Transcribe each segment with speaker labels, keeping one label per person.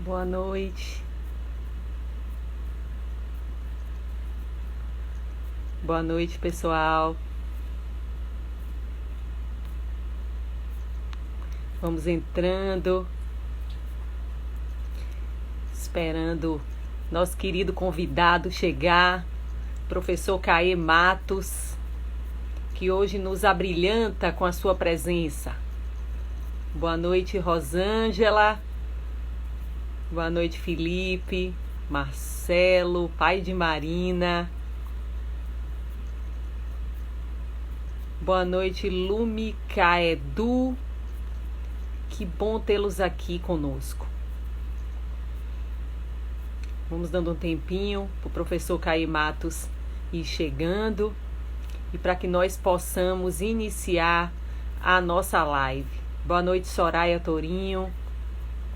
Speaker 1: Boa noite. Boa noite, pessoal. Vamos entrando, esperando nosso querido convidado chegar, professor Caê Matos, que hoje nos abrilhanta com a sua presença. Boa noite, Rosângela. Boa noite, Felipe, Marcelo, pai de Marina. Boa noite, Lumicaedu. Que bom tê-los aqui conosco. Vamos dando um tempinho para o professor Caê Matos ir chegando e para que nós possamos iniciar a nossa live. Boa noite, Soraya Torinho.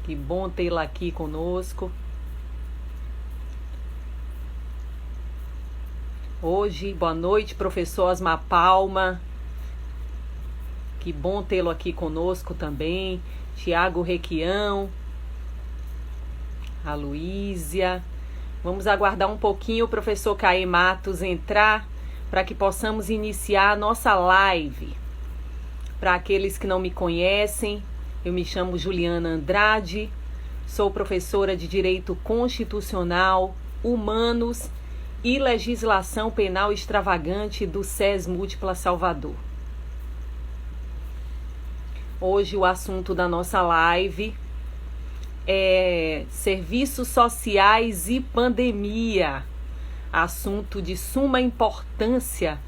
Speaker 1: Que bom tê-la aqui conosco. Hoje, boa noite, professor Osmar Palma. Que bom tê-lo aqui conosco também. Tiago Requião. A Luísia. Vamos aguardar um pouquinho o professor Caê Matos entrar para que possamos iniciar a nossa live. Para aqueles que não me conhecem, eu me chamo Juliana Andrade, sou professora de Direito Constitucional, Humanos e Legislação Penal Extravagante do SES Múltipla Salvador. Hoje o assunto da nossa live é serviços sociais e pandemia, assunto de suma importância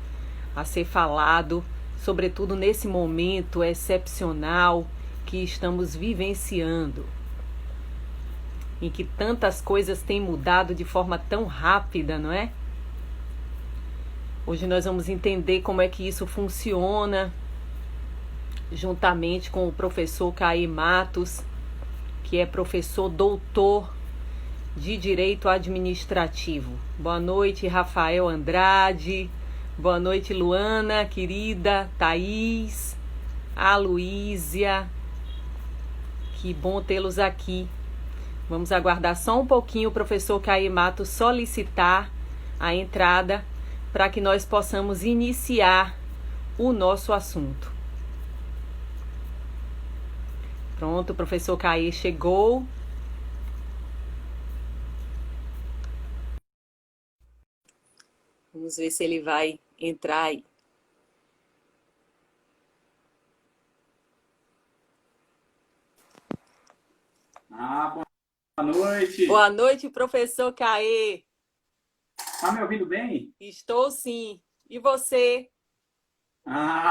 Speaker 1: a ser falado, sobretudo nesse momento excepcional que estamos vivenciando, em que tantas coisas têm mudado de forma tão rápida, não é? Hoje nós vamos entender como é que isso funciona, juntamente com o professor Caê Matos, que é professor doutor de Direito Administrativo. Boa noite, Rafael Andrade. Boa noite, Luana, querida, Thaís, a Luísia. Que bom tê-los aqui. Vamos aguardar só um pouquinho o professor Caê Matos solicitar a entrada para que nós possamos iniciar o nosso assunto. Pronto, o professor Caê chegou. Vamos ver se ele vai entrar aí.
Speaker 2: Boa noite.
Speaker 1: Boa noite, professor Caê.
Speaker 2: Tá me ouvindo bem?
Speaker 1: Estou sim. E você?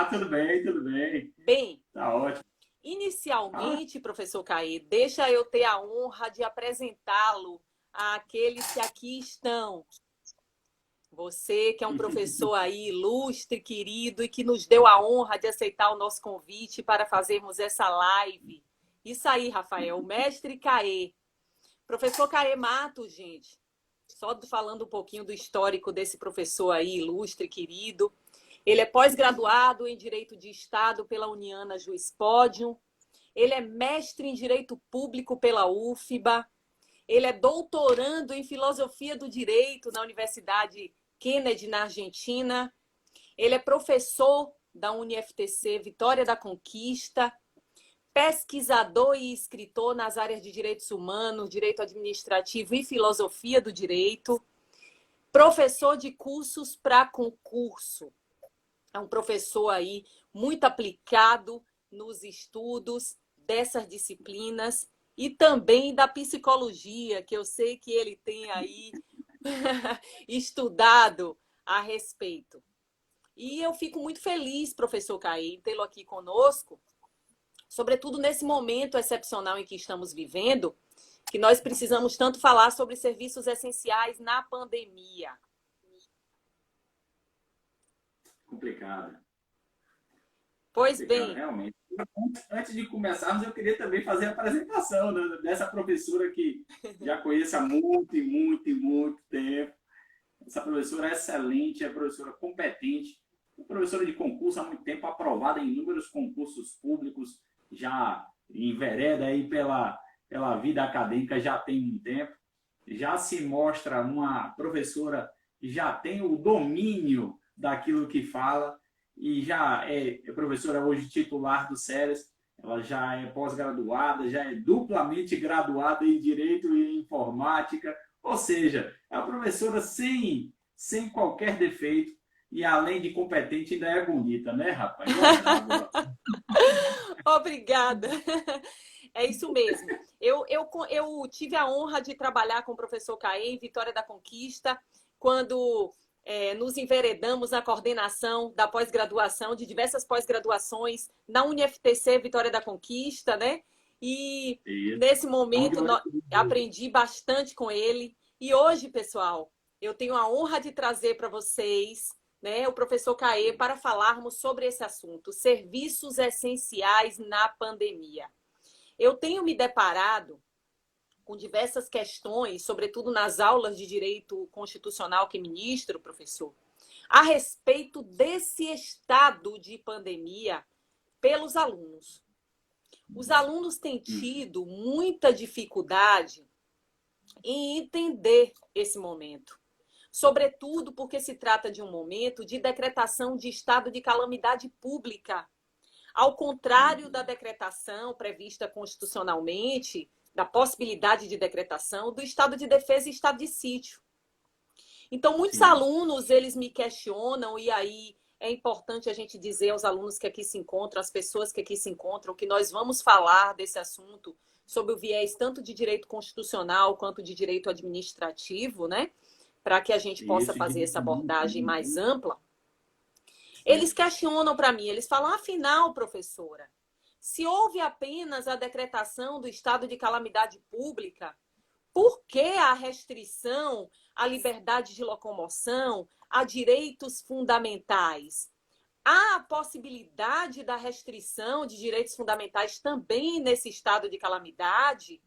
Speaker 2: Tudo bem, tudo bem.
Speaker 1: Bem,
Speaker 2: Tá ótimo.
Speaker 1: inicialmente, professor Caê, deixa eu ter a honra de apresentá-lo àqueles que aqui estão. Você que é um professor aí ilustre, querido, e que nos deu a honra de aceitar o nosso convite para fazermos essa live. Isso aí, Rafael, o mestre Caê. Professor Caê Matos, gente, só falando um pouquinho do histórico desse professor aí, ilustre, querido. Ele é pós-graduado em Direito de Estado pela Uniana Juiz Pódium. Ele é mestre em Direito Público pela UFBA. Ele é doutorando em Filosofia do Direito na Universidade Kennedy, na Argentina. Ele é professor da UniFTC Vitória da Conquista, pesquisador e escritor nas áreas de direitos humanos, direito administrativo e filosofia do direito, professor de cursos para concurso. É um professor aí muito aplicado nos estudos dessas disciplinas e também da psicologia, que eu sei que ele tem aí estudado a respeito. E eu fico muito feliz, professor Caê, em tê-lo aqui conosco, sobretudo nesse momento excepcional em que estamos vivendo, que nós precisamos tanto falar sobre serviços essenciais na pandemia.
Speaker 2: Complicado.
Speaker 1: Pois
Speaker 2: Complicado,
Speaker 1: bem.
Speaker 2: realmente. Antes de começarmos, eu queria também fazer a apresentação, né, dessa professora que já conheço há muito, muito tempo. Essa professora é excelente, é professora competente, é professora de concurso há muito tempo, aprovada em inúmeros concursos públicos, já envereda aí pela vida acadêmica já tem um tempo, já se mostra uma professora que já tem o domínio daquilo que fala e já é professora hoje titular do SERES, ela já é pós-graduada, já é duplamente graduada em Direito e Informática, ou seja, é uma professora sem qualquer defeito e além de competente ainda é bonita, né, rapaz?
Speaker 1: Obrigada. É isso mesmo. Eu tive a honra de trabalhar com o professor Caê em Vitória da Conquista, quando nos enveredamos na coordenação da pós-graduação, de diversas pós-graduações na UniFTC Vitória da Conquista, né? E nesse momento aprendi bastante com ele. E hoje, pessoal, eu tenho a honra de trazer para vocês, né, o professor Caê para falarmos sobre esse assunto, serviços essenciais na pandemia. Eu tenho me deparado com diversas questões, sobretudo nas aulas de direito constitucional que ministro, professor, a respeito desse estado de pandemia pelos alunos. Os alunos têm tido muita dificuldade em entender esse momento, sobretudo porque se trata de um momento de decretação de estado de calamidade pública. Ao contrário da decretação prevista constitucionalmente, da possibilidade de decretação do estado de defesa e estado de sítio. Então, muitos alunos, eles me questionam, e aí é importante a gente dizer aos alunos que aqui se encontram, às pessoas que aqui se encontram, que nós vamos falar desse assunto sob o viés tanto de direito constitucional quanto de direito administrativo, né? Para que a gente possa fazer essa abordagem mais ampla. Eles questionam para mim, eles falam, afinal, professora, se houve apenas a decretação do estado de calamidade pública, por que a restrição à liberdade de locomoção, a direitos fundamentais? Há a possibilidade da restrição de direitos fundamentais também nesse estado de calamidade?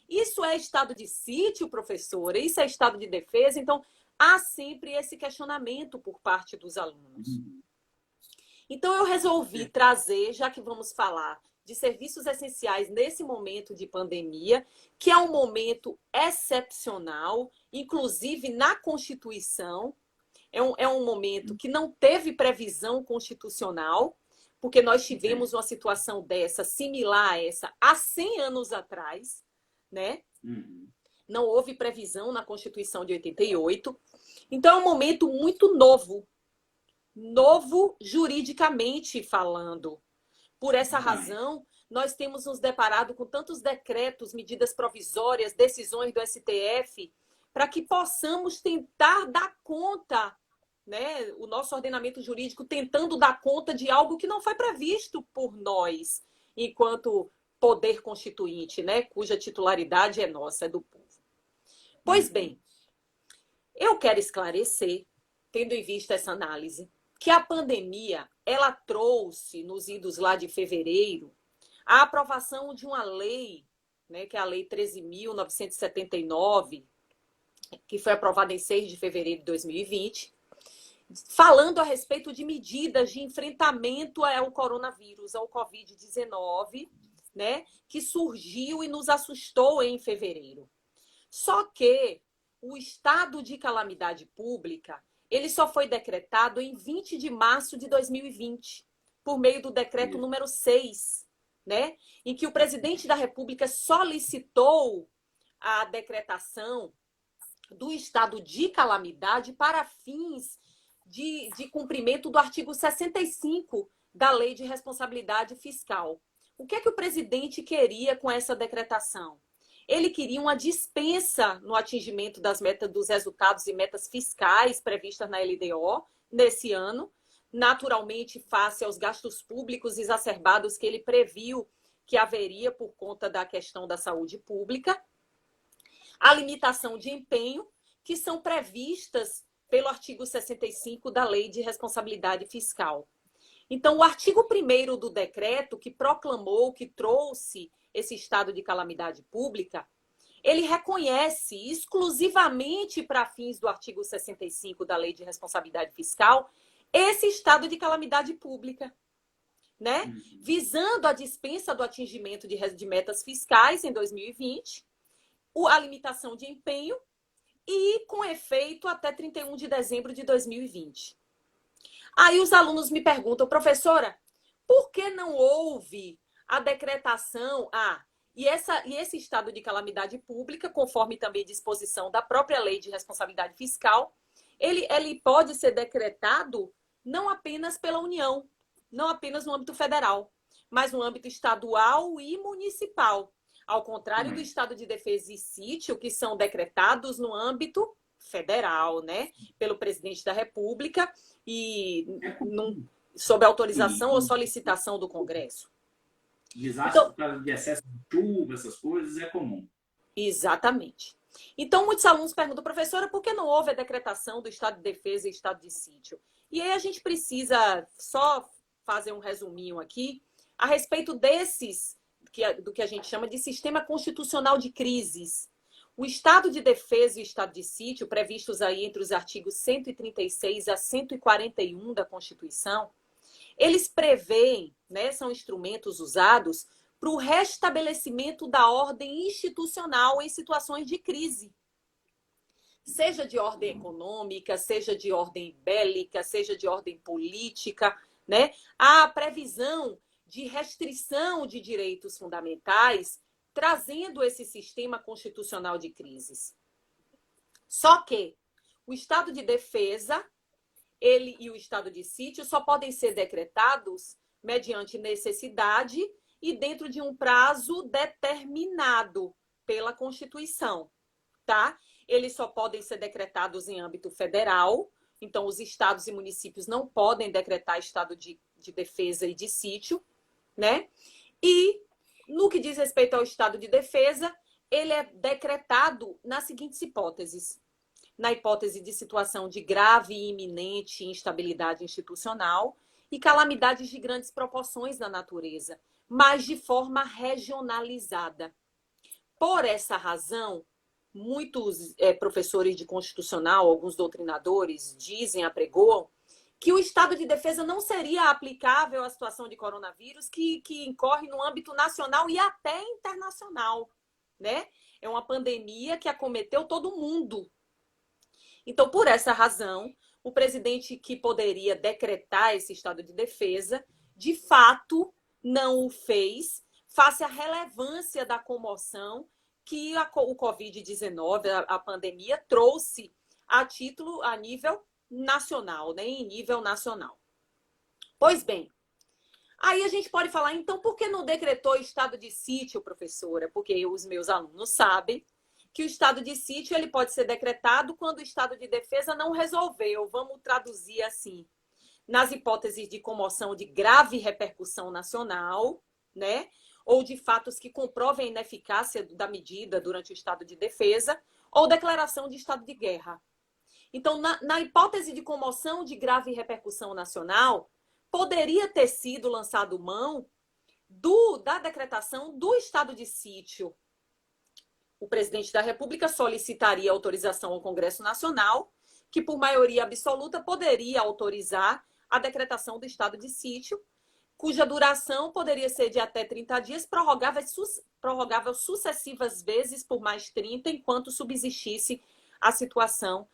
Speaker 1: Isso é estado de sítio, professora? Isso é estado de defesa? Então, há sempre esse questionamento por parte dos alunos. Então, eu resolvi trazer, já que vamos falar de serviços essenciais nesse momento de pandemia, que é um momento excepcional, inclusive na Constituição, é um momento que não teve previsão constitucional, porque nós tivemos uma situação dessa, similar a essa, há 100 anos atrás, né? Não houve previsão na Constituição de 88. Então, é um momento muito novo juridicamente falando. Por essa razão, nós temos nos deparado com tantos decretos, medidas provisórias, decisões do STF, para que possamos tentar dar conta, né, o nosso ordenamento jurídico tentando dar conta de algo que não foi previsto por nós, enquanto poder constituinte, né, cuja titularidade é nossa, é do povo. Pois bem, eu quero esclarecer, tendo em vista essa análise, que a pandemia, ela trouxe, nos idos lá de fevereiro, a aprovação de uma lei, né, que é a Lei 13.979, que foi aprovada em 6 de fevereiro de 2020, falando a respeito de medidas de enfrentamento ao coronavírus, ao Covid-19, né, que surgiu e nos assustou em fevereiro. Só que o estado de calamidade pública, ele só foi decretado em 20 de março de 2020, por meio do decreto número 6, né? Em que o presidente da República solicitou a decretação do estado de calamidade para fins de cumprimento do artigo 65 da Lei de Responsabilidade Fiscal. O que é que o presidente queria com essa decretação? Ele queria uma dispensa no atingimento das metas, dos resultados e metas fiscais previstas na LDO nesse ano, naturalmente face aos gastos públicos exacerbados que ele previu que haveria por conta da questão da saúde pública, a limitação de empenho, que são previstas pelo artigo 65 da Lei de Responsabilidade Fiscal. Então, o artigo 1º do decreto, que proclamou, que trouxe esse estado de calamidade pública, ele reconhece exclusivamente para fins do artigo 65 da Lei de Responsabilidade Fiscal esse estado de calamidade pública. né? Visando a dispensa do atingimento de metas fiscais em 2020, a limitação de empenho e com efeito até 31 de dezembro de 2020. Aí os alunos me perguntam, professora, por que não houve a decretação? E esse estado de calamidade pública, conforme também disposição da própria lei de responsabilidade fiscal, ele pode ser decretado não apenas pela União, não apenas no âmbito federal, mas no âmbito estadual e municipal. Ao contrário do estado de defesa e sítio, que são decretados no âmbito federal, né? Pelo presidente da República e sob autorização ou solicitação do Congresso.
Speaker 2: Desastre por causa de excesso de chuva, essas coisas, é comum.
Speaker 1: Exatamente. Então, muitos alunos perguntam, professora, por que não houve a decretação do estado de defesa e estado de sítio? E aí a gente precisa só fazer um resuminho aqui a respeito do que a gente chama de sistema constitucional de crises. O estado de defesa e o estado de sítio, previstos aí entre os artigos 136 a 141 da Constituição, eles prevêem, né, são instrumentos usados para o restabelecimento da ordem institucional em situações de crise. Seja de ordem econômica, seja de ordem bélica, seja de ordem política, né? A previsão de restrição de direitos fundamentais, trazendo esse sistema constitucional de crises. Só que o estado de defesa, ele e o estado de sítio só podem ser decretados mediante necessidade e dentro de um prazo determinado pela Constituição, tá? Eles só podem ser decretados em âmbito federal, então os estados e municípios não podem decretar estado de defesa e de sítio, né? E no que diz respeito ao estado de defesa, ele é decretado nas seguintes hipóteses. Na hipótese de situação de grave e iminente instabilidade institucional e calamidades de grandes proporções na natureza, mas de forma regionalizada. Por essa razão, muitos professores de constitucional, alguns doutrinadores, dizem, apregoam, que o estado de defesa não seria aplicável à situação de coronavírus que incorre no âmbito nacional e até internacional, né? É uma pandemia que acometeu todo mundo. Então, por essa razão, o presidente que poderia decretar esse estado de defesa, de fato, não o fez, face à relevância da comoção que o Covid-19, a pandemia, trouxe a nível nacional, né? Em nível nacional. Pois bem, aí a gente pode falar, então, por que não decretou estado de sítio, professora? Porque os meus alunos sabem que o estado de sítio ele pode ser decretado quando o estado de defesa não resolveu. Vamos traduzir assim. Nas hipóteses de comoção de grave repercussão nacional, né? Ou de fatos que comprovem a ineficácia da medida durante o estado de defesa, ou declaração de estado de guerra. Então, na hipótese de comoção de grave repercussão nacional, poderia ter sido lançado mão da decretação do estado de sítio. O presidente da República solicitaria autorização ao Congresso Nacional, que por maioria absoluta poderia autorizar a decretação do estado de sítio, cuja duração poderia ser de até 30 dias, prorrogável sucessivas vezes por mais 30, enquanto subsistisse a situação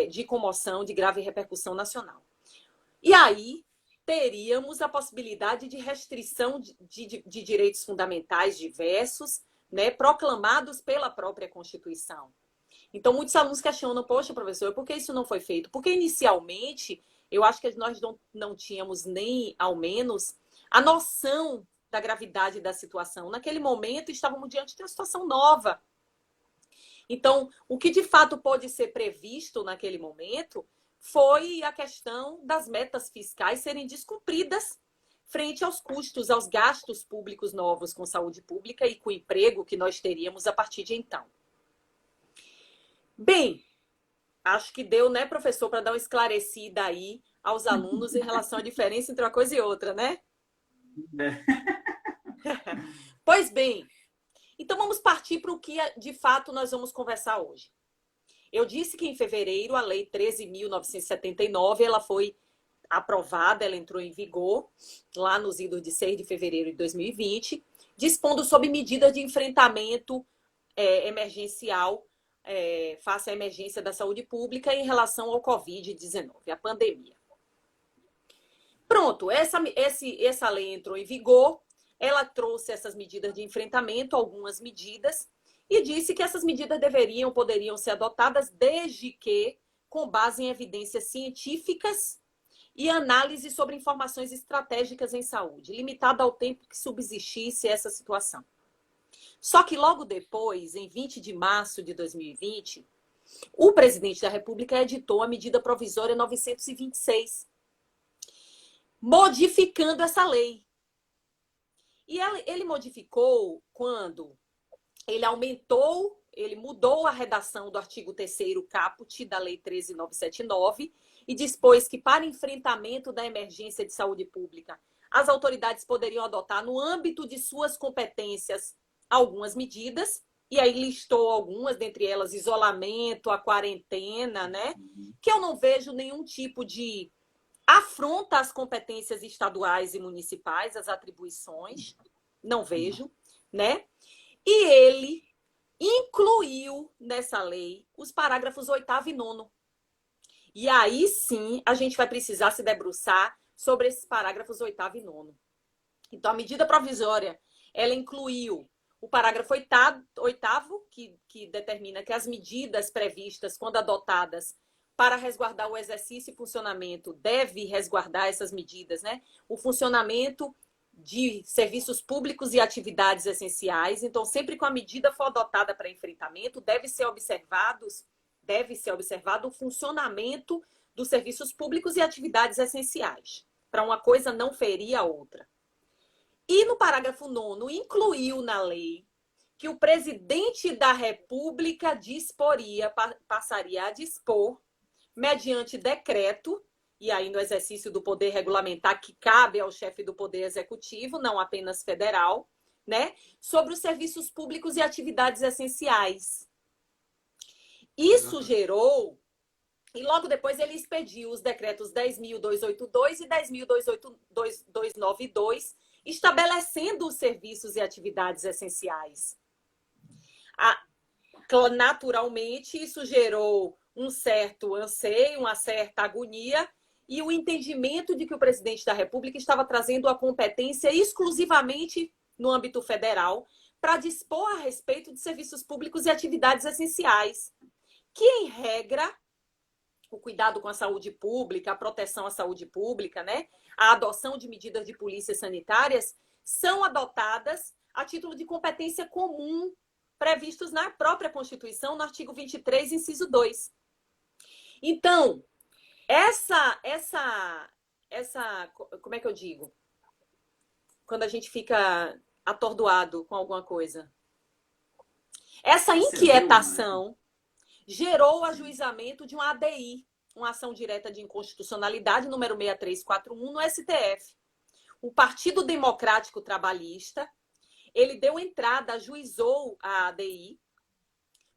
Speaker 1: de comoção, de grave repercussão nacional. E aí teríamos a possibilidade de restrição de direitos fundamentais diversos, né, proclamados pela própria Constituição. Então, muitos alunos questionam, poxa, professor, por que isso não foi feito? Porque, inicialmente, eu acho que nós não tínhamos nem, ao menos, a noção da gravidade da situação. Naquele momento, estávamos diante de uma situação nova. Então, o que, de fato, pôde ser previsto naquele momento foi a questão das metas fiscais serem descumpridas frente aos custos, aos gastos públicos novos com saúde pública e com o emprego que nós teríamos a partir de então. Bem, acho que deu, né, professor, para dar uma esclarecida aí aos alunos em relação à diferença entre uma coisa e outra, né? Pois bem, então vamos partir para o que, de fato, nós vamos conversar hoje. Eu disse que em fevereiro a Lei 13.979 ela foi aprovada, ela entrou em vigor lá nos idos de 6 de fevereiro de 2020, dispondo sobre medidas de enfrentamento emergencial face à emergência da saúde pública em relação ao Covid-19, a pandemia. Pronto, essa lei entrou em vigor, ela trouxe essas medidas de enfrentamento, algumas medidas, e disse que essas medidas poderiam ser adotadas desde que com base em evidências científicas e análise sobre informações estratégicas em saúde, limitada ao tempo que subsistisse essa situação. Só que logo depois, em 20 de março de 2020, o presidente da República editou a medida provisória 926, modificando essa lei. E ele modificou quando ele mudou a redação do artigo 3º caput da Lei 13.979 e dispôs que, para enfrentamento da emergência de saúde pública, as autoridades poderiam adotar, no âmbito de suas competências, algumas medidas, e aí listou algumas, dentre elas isolamento, a quarentena, né? Que eu não vejo nenhum tipo de afronta às competências estaduais e municipais, as atribuições, não vejo, né? E ele incluiu nessa lei os parágrafos 8º e 9º. E aí sim a gente vai precisar se debruçar sobre esses parágrafos 8º e 9º. Então, a medida provisória, ela incluiu o parágrafo 8º, que determina que as medidas previstas, quando adotadas para resguardar o exercício e funcionamento, deve resguardar essas medidas, né? O funcionamento de serviços públicos e atividades essenciais. Então, sempre que a medida for adotada para enfrentamento, deve ser observado o funcionamento dos serviços públicos e atividades essenciais, para uma coisa não ferir a outra. E no parágrafo 9º, incluiu na lei que o presidente da República passaria a dispor, mediante decreto, e aí no exercício do poder regulamentar que cabe ao chefe do Poder Executivo, não apenas federal, né, sobre os serviços públicos e atividades essenciais. Isso gerou, e logo depois ele expediu os decretos 10.282 e 10.292, estabelecendo os serviços e atividades essenciais. Naturalmente, isso gerou um certo anseio, uma certa agonia, e o entendimento de que o presidente da República estava trazendo a competência exclusivamente no âmbito federal para dispor a respeito de serviços públicos e atividades essenciais, que, em regra, o cuidado com a saúde pública, a proteção à saúde pública, né, a adoção de medidas de polícias sanitárias, são adotadas a título de competência comum previstos na própria Constituição, no artigo 23, inciso 2. Então, como é que eu digo? Quando a gente fica atordoado com alguma coisa. Essa inquietação gerou o ajuizamento de uma ADI, uma ação direta de inconstitucionalidade, número 6341, no STF. O Partido Democrático Trabalhista, ele deu entrada, ajuizou a ADI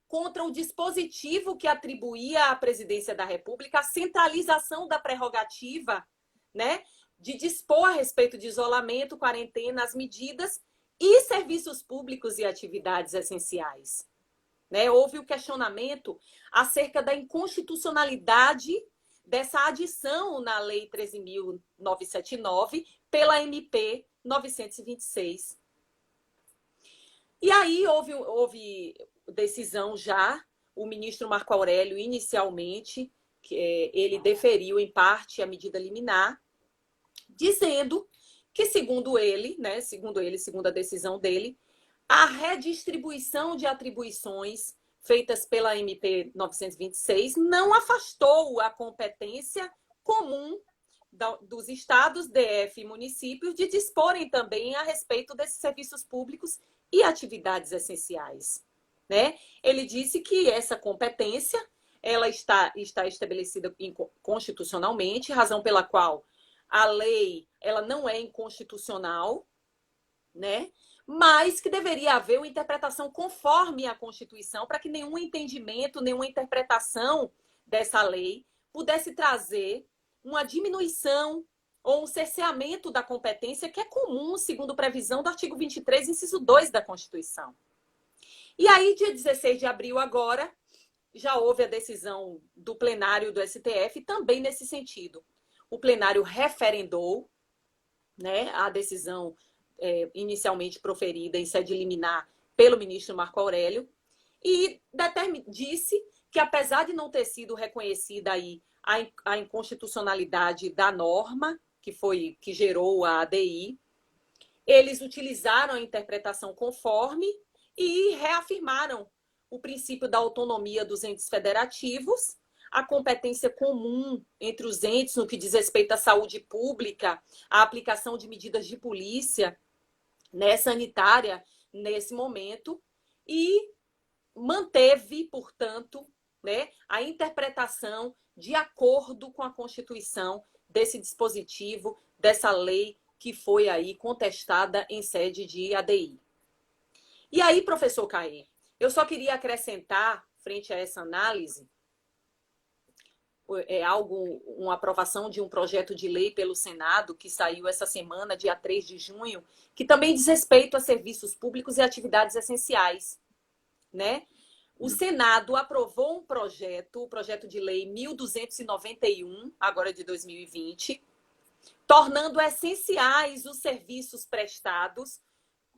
Speaker 1: contra o dispositivo que atribuía à presidência da República a centralização da prerrogativa, né, de dispor a respeito de isolamento, quarentena, as medidas e serviços públicos e atividades essenciais. Né? Houve o questionamento acerca da inconstitucionalidade dessa adição na Lei 13.979 pela MP 926. E aí houve decisão já, o ministro Marco Aurélio, inicialmente, ele deferiu em parte a medida liminar, dizendo que, segundo a decisão dele, a redistribuição de atribuições feitas pela MP 926 não afastou a competência comum dos estados, DF e municípios de disporem também a respeito desses serviços públicos e atividades essenciais. Né? Ele disse que essa competência ela está estabelecida constitucionalmente, razão pela qual a lei ela não é inconstitucional, né? Mas que deveria haver uma interpretação conforme a Constituição para que nenhum entendimento, nenhuma interpretação dessa lei pudesse trazer uma diminuição ou um cerceamento da competência que é comum, segundo previsão do artigo 23, inciso 2 da Constituição. E aí, dia 16 de abril agora, já houve a decisão do plenário do STF também nesse sentido. O plenário referendou, né, a decisão inicialmente proferida em sede liminar pelo ministro Marco Aurélio e disse que, apesar de não ter sido reconhecida aí a inconstitucionalidade da norma que gerou a ADI, eles utilizaram a interpretação conforme e reafirmaram o princípio da autonomia dos entes federativos, a competência comum entre os entes no que diz respeito à saúde pública, a aplicação de medidas de polícia, né, sanitária nesse momento, e manteve, portanto, né, a interpretação de acordo com a Constituição desse dispositivo, dessa lei que foi aí contestada em sede de ADI. E aí, professor Caê, eu só queria acrescentar, frente a essa análise, uma aprovação de um projeto de lei pelo Senado, que saiu essa semana, dia 3 de junho, que também diz respeito a serviços públicos e atividades essenciais, né? O Senado aprovou um projeto, o projeto de lei 1291, agora de 2020, tornando essenciais os serviços prestados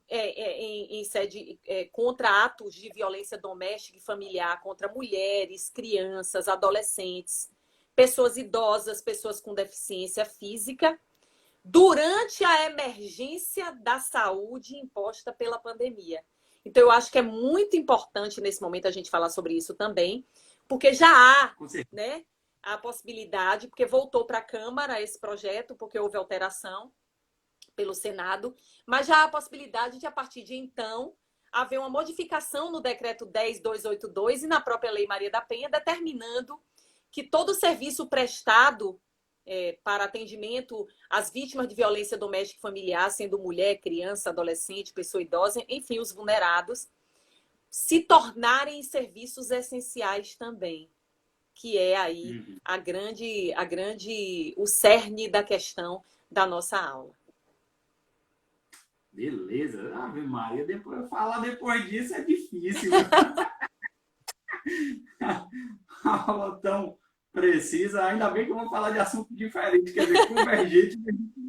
Speaker 1: em sede contra atos de violência doméstica e familiar, contra mulheres, crianças, adolescentes, pessoas idosas, pessoas com deficiência física, durante a emergência da saúde imposta pela pandemia. Então, eu acho que é muito importante nesse momento a gente falar sobre isso também, porque já há, né, a possibilidade, porque voltou para a Câmara esse projeto, porque houve alteração pelo Senado, mas já há a possibilidade de, a partir de então, haver uma modificação no decreto 10.282 e na própria Lei Maria da Penha, determinando que todo serviço prestado para atendimento às vítimas de violência doméstica e familiar, sendo mulher, criança, adolescente, pessoa idosa, enfim, os vulnerados, se tornarem serviços essenciais também, que é aí o cerne da questão da nossa aula.
Speaker 2: Beleza. Ave Maria, falar depois disso é difícil. Aula tão precisa. Ainda bem que eu vou falar de assunto diferente, quer dizer, convergente,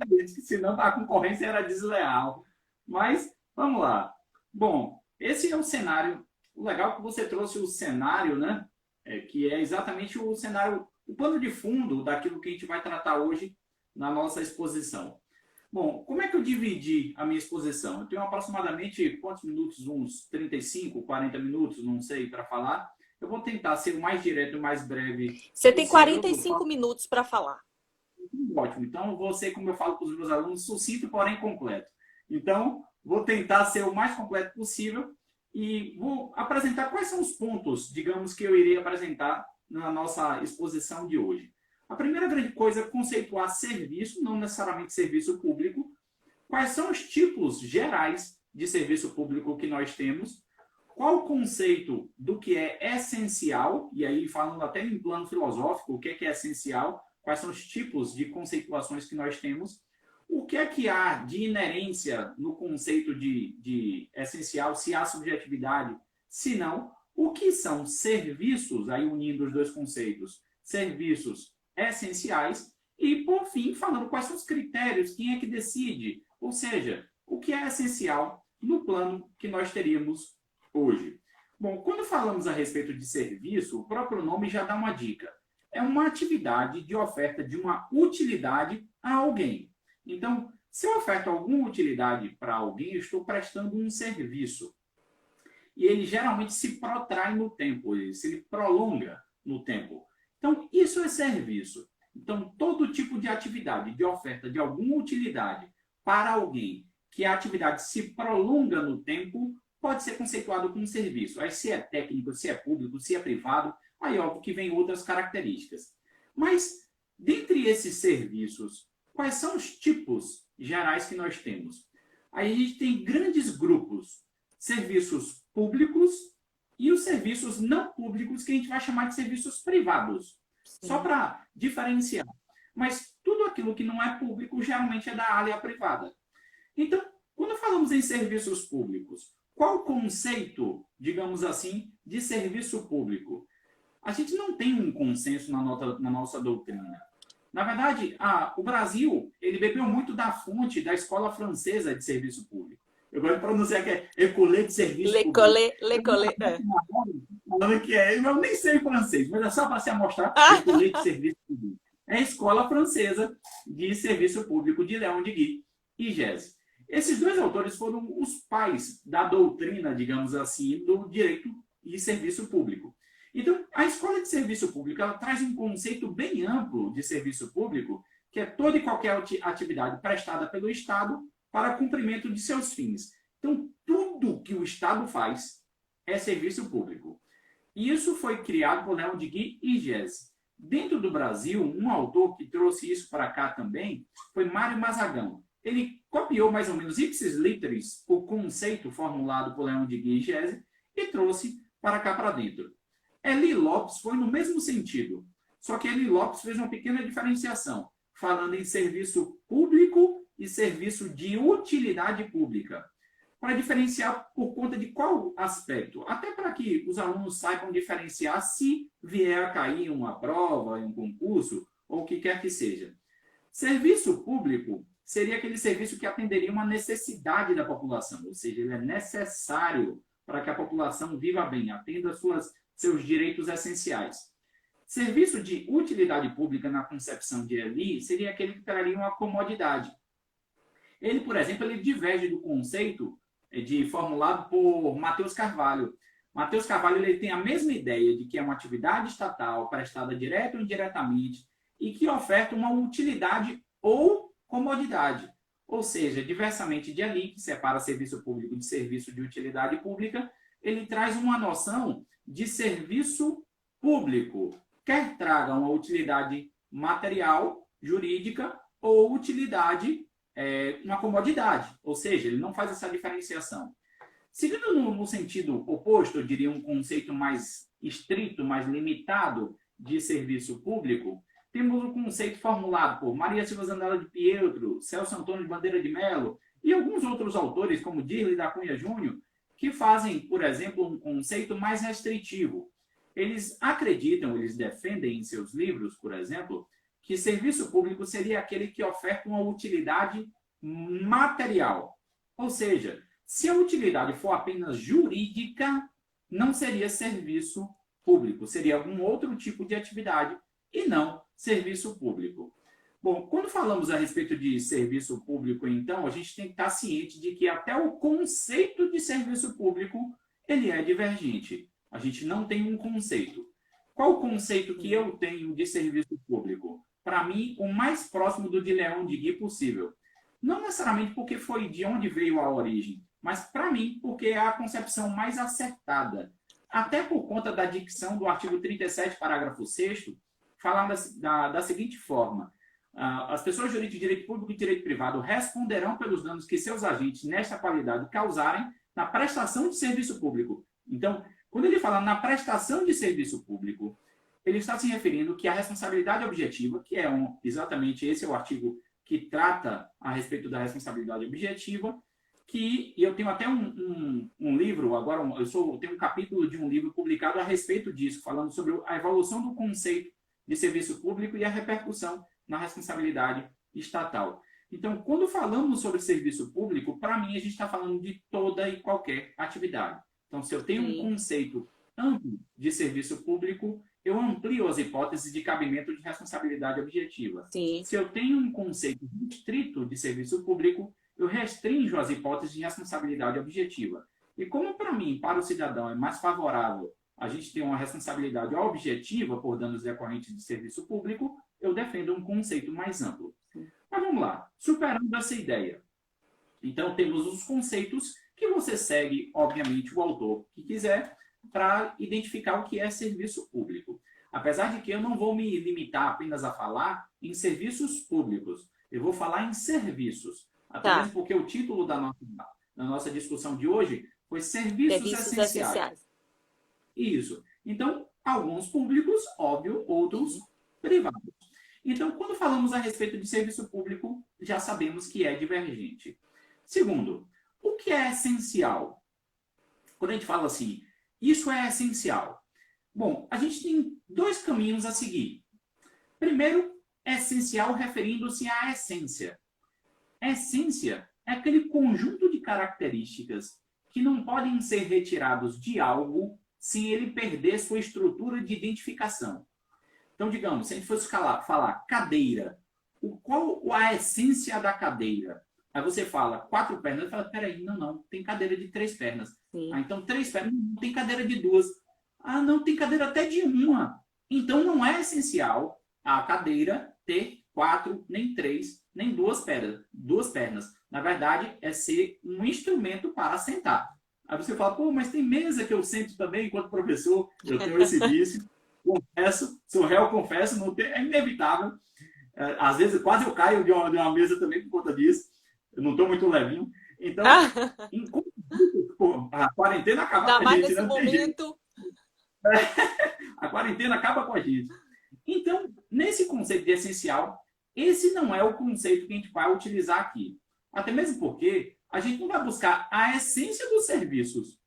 Speaker 2: que senão a concorrência era desleal. Mas, vamos lá. Bom, esse é o cenário. O legal é que você trouxe o cenário, né? Que é exatamente o cenário, o pano de fundo daquilo que a gente vai tratar hoje na nossa exposição. Bom, como é que eu dividi a minha exposição? Eu tenho aproximadamente quantos minutos? Uns 35, 40 minutos, não sei, para falar. Eu vou tentar ser o mais direto, o mais breve.
Speaker 1: Você tem 45 minutos para falar.
Speaker 2: Ótimo. Então, eu vou ser, como eu falo para os meus alunos, sucinto, porém completo. Então, vou tentar ser o mais completo possível e vou apresentar quais são os pontos, digamos, que eu irei apresentar na nossa exposição de hoje. A primeira grande coisa é conceituar serviço, não necessariamente serviço público. Quais são os tipos gerais de serviço público que nós temos? Qual o conceito do que é essencial? E aí, falando até em plano filosófico, o que é essencial? Quais são os tipos de conceituações que nós temos? O que é que há de inerência no conceito de essencial, se há subjetividade? Se não, o que são serviços, aí unindo os dois conceitos, serviços essenciais, e, por fim, falando quais são os critérios, quem é que decide, ou seja, o que é essencial no plano que nós teríamos hoje. Bom, quando falamos a respeito de serviço, o próprio nome já dá uma dica. É uma atividade de oferta de uma utilidade a alguém. Então, se eu oferto alguma utilidade para alguém, eu estou prestando um serviço. E ele geralmente se protrai no tempo, ele se prolonga no tempo. Então, isso é serviço. Então, todo tipo de atividade, de oferta de alguma utilidade para alguém, que a atividade se prolonga no tempo, pode ser conceituado como serviço. Aí, se é técnico, se é público, se é privado, aí, óbvio, que vem outras características. Mas, dentre esses serviços, quais são os tipos gerais que nós temos? Aí a gente tem grandes grupos, serviços públicos, e os serviços não públicos, que a gente vai chamar de serviços privados. Sim. Só para diferenciar. mas tudo aquilo que não é público geralmente é da área privada. Então, quando falamos em serviços públicos, qual o conceito, digamos assim, de serviço público? A gente não tem um consenso na nossa doutrina. Na verdade, o Brasil ele bebeu muito da fonte da escola francesa de serviço público. Eu gosto de pronunciar que é École de Service Public.
Speaker 1: L'école, é.
Speaker 2: Falando que eu nem sei francês, mas é só para se amostrar
Speaker 1: Ah,
Speaker 2: École de Service Public. É a escola francesa de serviço público de Leon Deguy e Gese. Esses dois autores foram os pais da doutrina, digamos assim, do direito e serviço público. Então, a escola de serviço público ela traz um conceito bem amplo de serviço público, que é toda e qualquer atividade prestada pelo Estado para cumprimento de seus fins. Então, tudo que o Estado faz é serviço público. E isso foi criado por Leon Deguy e Gese. Dentro do Brasil, um autor que trouxe isso para cá também foi Mário Mazagão. Ele copiou mais ou menos ipsis literis o conceito formulado por Leon Deguy e Gese e trouxe para cá para dentro. Eli Lopes foi no mesmo sentido, só que Eli Lopes fez uma pequena diferenciação, falando em serviço público e serviço de utilidade pública, para diferenciar por conta de qual aspecto? Até para que os alunos saibam diferenciar se vier a cair uma prova, um concurso, ou o que quer que seja. Serviço público seria aquele serviço que atenderia uma necessidade da população, ou seja, ele é necessário para que a população viva bem, atenda seus direitos essenciais. Serviço de utilidade pública, na concepção de Eli, seria aquele que traria uma comodidade. Ele, por exemplo, ele diverge do conceito formulado por Matheus Carvalho. Matheus Carvalho ele tem a mesma ideia de que é uma atividade estatal prestada direto ou indiretamente e que oferta uma utilidade ou comodidade. Ou seja, diversamente de Eli, que separa serviço público de serviço de utilidade pública, ele traz uma noção de serviço público, quer traga uma utilidade material, jurídica, ou utilidade, uma comodidade. Ou seja, ele não faz essa diferenciação. Seguindo no sentido oposto, eu diria um conceito mais estrito, mais limitado de serviço público, temos um conceito formulado por Maria Silva Zanella de Pietro, Celso Antônio de Bandeira de Mello e alguns outros autores, como Dirley da Cunha Júnior, que fazem, por exemplo, um conceito mais restritivo. Eles acreditam, eles defendem em seus livros, por exemplo, que serviço público seria aquele que oferta uma utilidade material. Ou seja, se a utilidade for apenas jurídica, não seria serviço público, seria algum outro tipo de atividade e não serviço público. Bom, quando falamos a respeito de serviço público, então, a gente tem que estar ciente de que até o conceito de serviço público ele é divergente. A gente não tem um conceito. Qual o conceito que eu tenho de serviço público? Para mim, o mais próximo do de Leon Deguy possível. Não necessariamente porque foi de onde veio a origem, mas para mim, porque é a concepção mais acertada. Até por conta da dicção do artigo 37, parágrafo 6º, falando da seguinte forma: as pessoas jurídicas de direito público e direito privado responderão pelos danos que seus agentes, nesta qualidade, causarem na prestação de serviço público. Então, quando ele fala na prestação de serviço público, ele está se referindo que a responsabilidade objetiva, que é exatamente esse é o artigo que trata a respeito da responsabilidade objetiva, e eu tenho até um livro, agora tenho um capítulo de um livro publicado a respeito disso, falando sobre a evolução do conceito de serviço público e a repercussão na responsabilidade estatal. Então, quando falamos sobre serviço público, para mim, a gente está falando de toda e qualquer atividade. Então, se eu tenho um conceito amplo de serviço público, eu amplio as hipóteses de cabimento de responsabilidade objetiva.
Speaker 1: Sim.
Speaker 2: Se eu tenho um conceito restrito de serviço público, eu restringo as hipóteses de responsabilidade objetiva. E como para mim, para o cidadão, é mais favorável a gente ter uma responsabilidade objetiva por danos decorrentes de serviço público, eu defendo um conceito mais amplo. Mas vamos lá, superando essa ideia. Então, temos os conceitos que você segue, obviamente, o autor que quiser, para identificar o que é serviço público. Apesar de que eu não vou me limitar apenas a falar em serviços públicos, eu vou falar em serviços. Até mesmo porque o título da nossa discussão de hoje foi Serviços Essenciais. Isso. Então, alguns públicos, óbvio, outros privados. Então, quando falamos a respeito de serviço público, já sabemos que é divergente. Segundo, o que é essencial? Quando a gente fala assim, isso é essencial. Bom, a gente tem dois caminhos a seguir. Primeiro, essencial referindo-se à essência. A essência é aquele conjunto de características que não podem ser retirados de algo sem ele perder sua estrutura de identificação. Então, digamos, se a gente fosse falar cadeira, qual a essência da cadeira? Aí você fala 4 pernas, e fala, peraí, não, tem cadeira de 3 pernas. Ah, então 3 pernas, não tem cadeira de 2. Ah, não, tem cadeira até de 1. Então não é essencial a cadeira ter 4, nem 3, nem 2 pernas. 2 pernas. Na verdade, é ser um instrumento para sentar. Aí você fala, pô, mas tem mesa que eu sento também enquanto professor, eu tenho esse vício. Confesso, sou réu, confesso, não tem, é inevitável. Às vezes quase eu caio de uma mesa também por conta disso. Eu não estou muito levinho. Então, a quarentena acaba com a gente.
Speaker 1: Nesse momento.
Speaker 2: A quarentena acaba com a gente. Então, nesse conceito de essencial, esse não é o conceito que a gente vai utilizar aqui. Até mesmo porque a gente não vai buscar a essência dos serviços.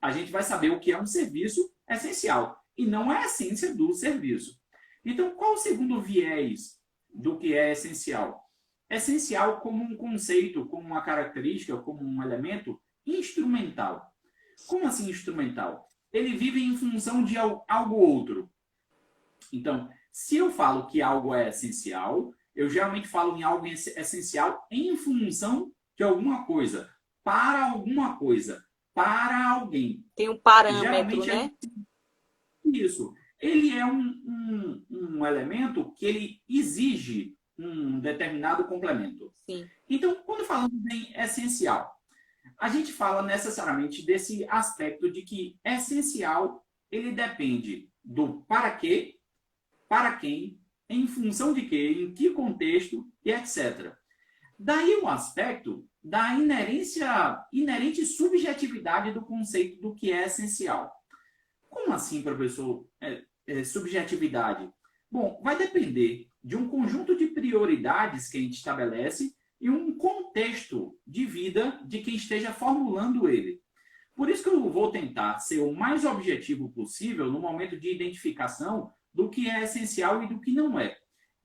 Speaker 2: A gente vai saber o que é um serviço essencial e não a essência do serviço. Então, qual o segundo viés do que é essencial? Essencial como um conceito, como uma característica, como um elemento instrumental. Como assim instrumental? Ele vive em função de algo outro. Então, se eu falo que algo é essencial, eu geralmente falo em algo essencial em função de alguma coisa, para alguma coisa, para alguém.
Speaker 1: Tem um parâmetro,
Speaker 2: geralmente,
Speaker 1: né?
Speaker 2: Isso. Ele é um elemento que ele exige um determinado complemento.
Speaker 1: Sim.
Speaker 2: Então, quando falamos em essencial, a gente fala necessariamente desse aspecto de que essencial ele depende do para quê, para quem, em função de quê, em que contexto e etc. Daí o aspecto da inerente subjetividade do conceito do que é essencial. Como assim, professor, subjetividade? Bom, vai depender de um conjunto de prioridades que a gente estabelece e um contexto de vida de quem esteja formulando ele. Por isso que eu vou tentar ser o mais objetivo possível no momento de identificação do que é essencial e do que não é.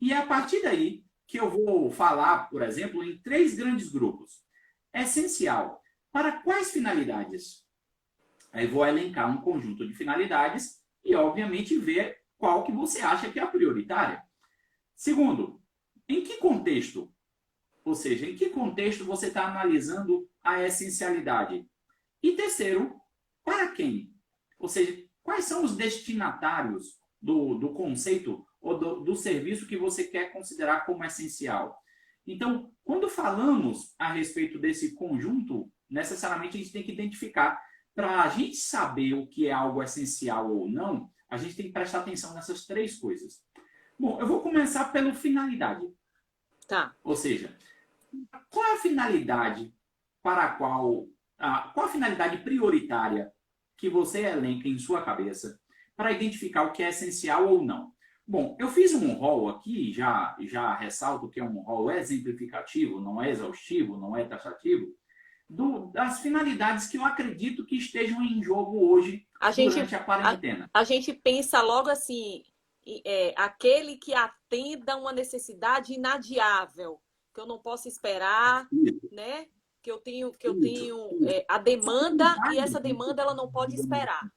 Speaker 2: E é a partir daí que eu vou falar, por exemplo, em 3 grandes grupos. Essencial. Para quais finalidades? Aí vou elencar um conjunto de finalidades e, obviamente, ver qual que você acha que é a prioritária. Segundo, em que contexto? Ou seja, em que contexto você está analisando a essencialidade? E terceiro, para quem? Ou seja, quais são os destinatários do conceito ou do serviço que você quer considerar como essencial? Então, quando falamos a respeito desse conjunto, necessariamente a gente tem que identificar. Para a gente saber o que é algo essencial ou não, a gente tem que prestar atenção nessas 3 coisas. Bom, eu vou começar pela finalidade.
Speaker 1: Tá.
Speaker 2: Ou seja, qual é a finalidade para a qual a finalidade prioritária que você elenca em sua cabeça para identificar o que é essencial ou não? Bom, eu fiz um rol aqui, já ressalto que é um rol exemplificativo, não é exaustivo, não é taxativo, das finalidades que eu acredito que estejam em jogo hoje durante a quarentena.
Speaker 1: A gente pensa logo assim, aquele que atenda uma necessidade inadiável, que eu não posso esperar, né? Que eu tenho a demanda e essa demanda ela não pode esperar.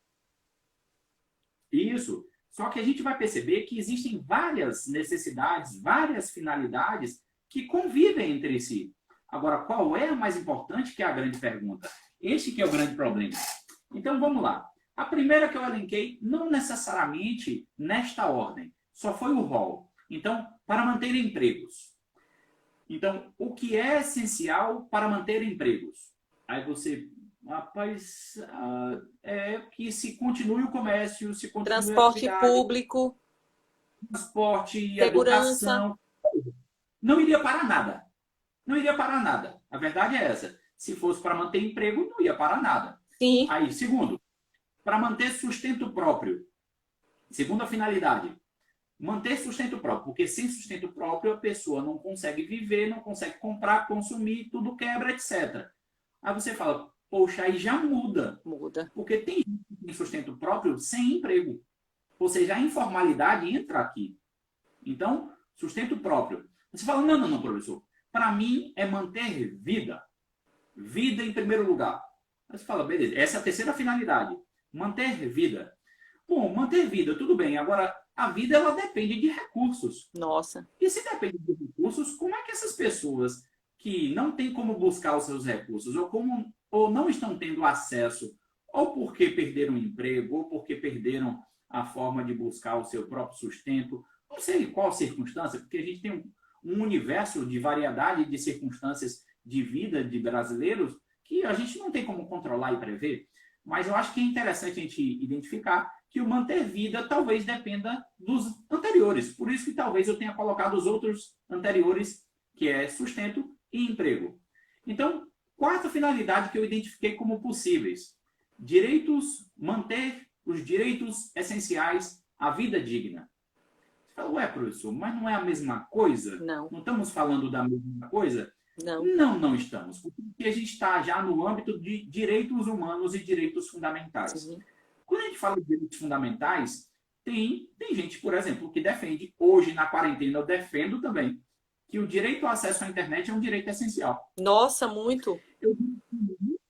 Speaker 2: Isso. Só que a gente vai perceber que existem várias necessidades, várias finalidades que convivem entre si. Agora, qual é a mais importante, que é a grande pergunta? Este que é o grande problema. Então, vamos lá. A primeira que eu elenquei, não necessariamente nesta ordem, só foi o rol. Então, para manter empregos. Então, o que é essencial para manter empregos? Aí você, rapaz, é que se continue o comércio, se continue
Speaker 1: transporte público,
Speaker 2: transporte,
Speaker 1: segurança.
Speaker 2: Educação. Não iria parar nada. Não iria parar nada. A verdade é essa. Se fosse para manter emprego, não ia parar nada.
Speaker 1: Sim.
Speaker 2: Aí, segundo, para manter sustento próprio. Segunda finalidade. manter sustento próprio, porque sem sustento próprio a pessoa não consegue viver, não consegue comprar, consumir, tudo quebra, etc. Aí você fala, poxa, aí já muda.
Speaker 1: Muda.
Speaker 2: Porque tem gente que tem sustento próprio sem emprego. Ou seja, a informalidade entra aqui. Então, sustento próprio. Você fala, não, não, não, professor. Para mim é manter vida. Vida em primeiro lugar. Aí você fala, beleza, essa é a terceira finalidade. Manter vida. Bom, manter vida, tudo bem. Agora, a vida ela depende de recursos.
Speaker 1: Nossa.
Speaker 2: E se depende de recursos, como é que essas pessoas que não têm como buscar os seus recursos, ou não estão tendo acesso, ou porque perderam o emprego, ou porque perderam a forma de buscar o seu próprio sustento, não sei qual circunstância, porque a gente tem um universo de variedade de circunstâncias de vida de brasileiros que a gente não tem como controlar e prever, mas eu acho que é interessante a gente identificar que o manter vida talvez dependa dos anteriores. Por isso que talvez eu tenha colocado os outros anteriores, que é sustento e emprego. Então, quarta finalidade que eu identifiquei como possíveis. Manter os direitos essenciais à vida digna. Você fala, ué, professor, mas não é a mesma coisa?
Speaker 1: Não.
Speaker 2: Não estamos falando da mesma coisa?
Speaker 1: Não.
Speaker 2: Não, não estamos. Porque a gente está já no âmbito de direitos humanos e direitos fundamentais.
Speaker 1: Sim.
Speaker 2: Quando a gente fala de direitos fundamentais, tem gente, por exemplo, que defende, hoje na quarentena eu defendo também, que o direito ao acesso à internet é um direito essencial.
Speaker 1: Nossa, muito.
Speaker 2: Eu digo que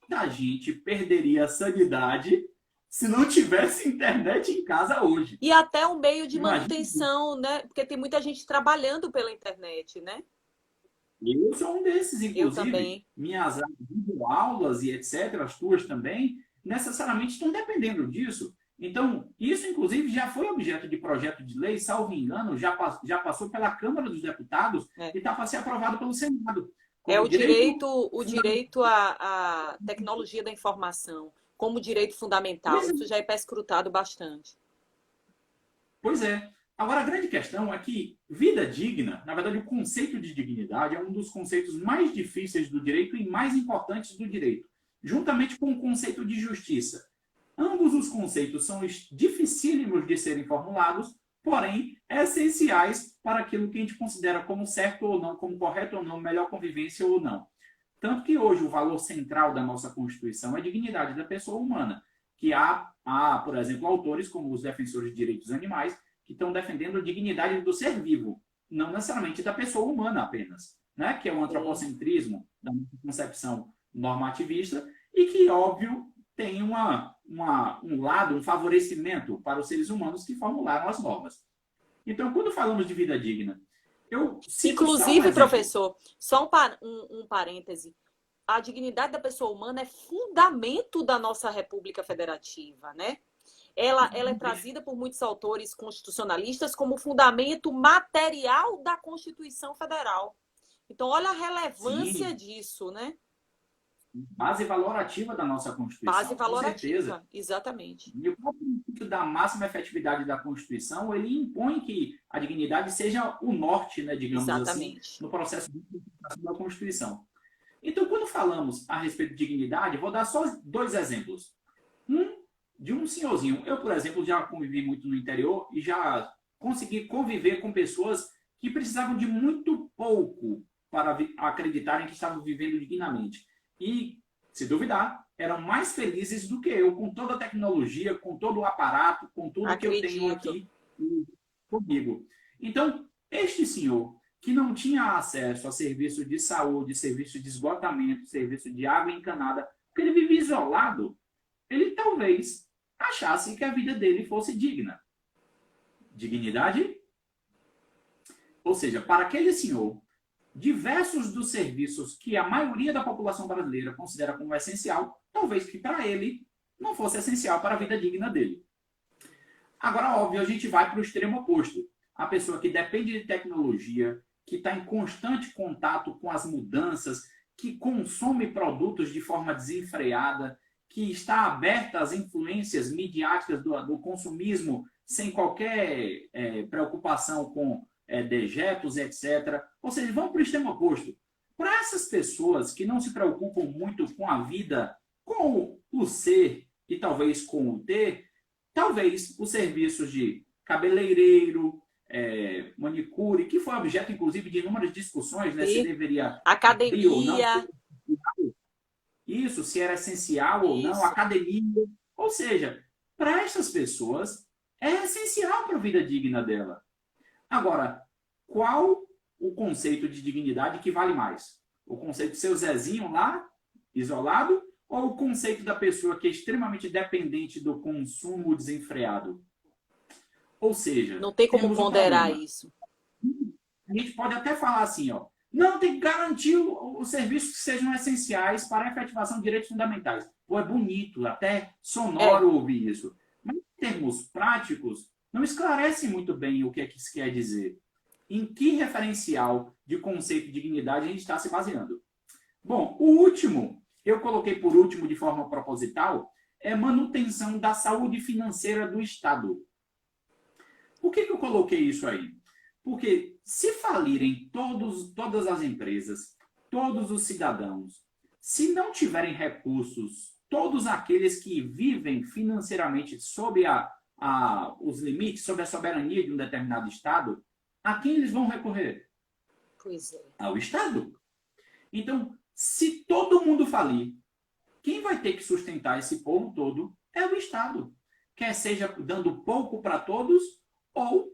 Speaker 2: muita gente perderia a sanidade se não tivesse internet em casa hoje.
Speaker 1: E até um meio de
Speaker 2: Imagina.
Speaker 1: manutenção, né? Porque tem muita gente trabalhando pela internet, né?
Speaker 2: Eu sou um desses, inclusive.
Speaker 1: Eu também.
Speaker 2: Minhas aulas e etc., as tuas também, necessariamente estão dependendo disso. Então, isso, inclusive, já foi objeto de projeto de lei, salvo engano, já passou pela Câmara dos Deputados e está para ser aprovado pelo Senado.
Speaker 1: É o direito à tecnologia da informação como direito fundamental. Isso já é perscrutado bastante.
Speaker 2: Pois é. Agora, a grande questão é que vida digna, na verdade, o conceito de dignidade é um dos conceitos mais difíceis do direito e mais importantes do direito, juntamente com o conceito de justiça. Ambos os conceitos são dificílimos de serem formulados, porém, essenciais para aquilo que a gente considera como certo ou não, como correto ou não, melhor convivência ou não. Tanto que hoje o valor central da nossa Constituição é a dignidade da pessoa humana, que há, por exemplo, autores como os defensores de direitos animais, que estão defendendo a dignidade do ser vivo, não necessariamente da pessoa humana apenas, né? Que é o antropocentrismo da nossa concepção normativista e que, óbvio, tem um lado, um favorecimento para os seres humanos que formularam as normas. Então, quando falamos de vida digna,
Speaker 1: inclusive, professor, só um parêntese, a dignidade da pessoa humana é fundamento da nossa República Federativa, né? Ela é trazida por muitos autores constitucionalistas como fundamento material da Constituição Federal. Então, olha a relevância disso, né?
Speaker 2: Base valorativa da nossa Constituição.
Speaker 1: Base valorativa, exatamente.
Speaker 2: E o princípio da máxima efetividade da Constituição, ele impõe que a dignidade seja o norte, né, digamos assim, no processo de implementação da Constituição. Então, quando falamos a respeito de dignidade, vou dar só 2 exemplos. De um senhorzinho. Eu, por exemplo, já convivi muito no interior e já consegui conviver com pessoas que precisavam de muito pouco para acreditarem que estavam vivendo dignamente. E, se duvidar, eram mais felizes do que eu, com toda a tecnologia, com todo o aparato, com tudo que eu tenho aqui comigo. Então, este senhor que não tinha acesso a serviço de saúde, serviço de esgotamento, serviço de água encanada, porque ele vivia isolado, ele talvez achasse que a vida dele fosse digna. Dignidade? Ou seja, para aquele senhor, diversos dos serviços que a maioria da população brasileira considera como essencial, talvez que para ele não fosse essencial para a vida digna dele. Agora, óbvio, a gente vai para o extremo oposto. A pessoa que depende de tecnologia, que está em constante contato com as mudanças, que consome produtos de forma desenfreada, que está aberta às influências midiáticas do consumismo sem qualquer preocupação com dejetos, etc. Ou seja, vamos para o extremo oposto. Para essas pessoas que não se preocupam muito com a vida, com o ser e talvez com o ter, talvez os serviços de cabeleireiro, manicure, que foi objeto, inclusive, de inúmeras discussões, né? Se deveria abrir ou não.
Speaker 1: Academia.
Speaker 2: Isso, se era essencial ou não,
Speaker 1: Isso.
Speaker 2: academia. Ou seja, para essas pessoas, é essencial para a vida digna dela. Agora, qual o conceito de dignidade que vale mais? O conceito do seu Zezinho lá, isolado, ou o conceito da pessoa que é extremamente dependente do consumo desenfreado? Ou seja,
Speaker 1: Não tem como
Speaker 2: temos um
Speaker 1: ponderar
Speaker 2: problema.
Speaker 1: isso.
Speaker 2: A gente pode até falar assim, ó, não, tem que garantir os serviços que sejam essenciais para a efetivação de direitos fundamentais. Pô, é bonito, até
Speaker 1: É.
Speaker 2: sonoro ouvir isso. Mas, em termos práticos, não esclarece muito bem o que é que isso quer dizer. Em que referencial de conceito de dignidade a gente está se baseando? Bom, o último, eu coloquei por último de forma proposital, é manutenção da saúde financeira do Estado. Por que eu coloquei isso aí? Porque se falirem todas as empresas, todos os cidadãos, se não tiverem recursos, todos aqueles que vivem financeiramente sob os limites, sob a soberania de um determinado Estado, a quem eles vão recorrer?
Speaker 1: Pois é.
Speaker 2: Ao Estado. Então, se todo mundo falir, quem vai ter que sustentar esse povo todo é o Estado. Quer seja dando pouco para todos ou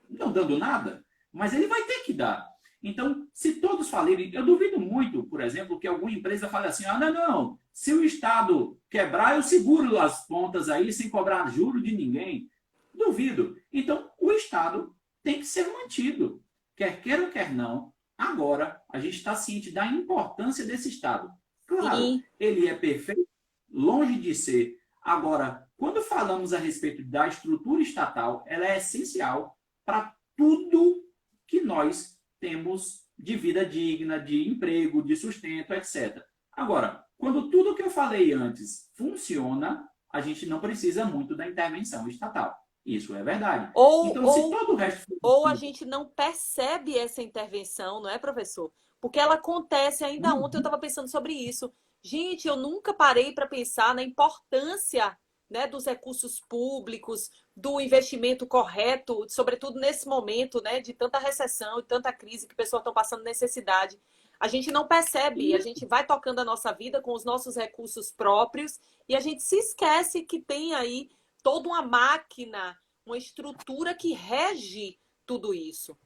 Speaker 2: não dando nada, mas ele vai ter que dar. Então, se todos falirem, eu duvido muito, por exemplo, que alguma empresa fale assim, não, se o Estado quebrar, eu seguro as pontas aí sem cobrar juro de ninguém. Duvido. Então, o Estado tem que ser mantido. Quer queira ou quer não, agora a gente está ciente da importância desse Estado. Claro,
Speaker 1: Sim.
Speaker 2: ele é perfeito, longe de ser. Agora, quando falamos a respeito da estrutura estatal, ela é essencial para tudo que nós temos de vida digna, de emprego, de sustento, etc. Agora, quando tudo que eu falei antes funciona, a gente não precisa muito da intervenção estatal. Isso é verdade.
Speaker 1: Ou,
Speaker 2: Então, se
Speaker 1: ou,
Speaker 2: todo o resto
Speaker 1: ou a
Speaker 2: for...
Speaker 1: gente não percebe essa intervenção, não é, professor? Porque ela acontece, ainda ontem eu estava pensando sobre isso. Gente, eu nunca parei para pensar na importância, né, dos recursos públicos, do investimento correto, sobretudo nesse momento, né, de tanta recessão e tanta crise que pessoas estão passando necessidade. A gente não percebe, a gente vai tocando a nossa vida com os nossos recursos próprios e a gente se esquece que tem aí toda uma máquina, uma estrutura que rege tudo isso.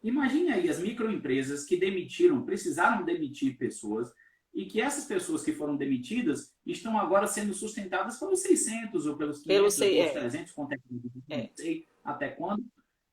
Speaker 2: Imagine aí as microempresas que demitiram, precisaram demitir pessoas e que essas pessoas que foram demitidas estão agora sendo sustentadas pelos 600 ou pelos
Speaker 1: Pelo
Speaker 2: 500 ou pelos 300, não
Speaker 1: é.
Speaker 2: sei até quando.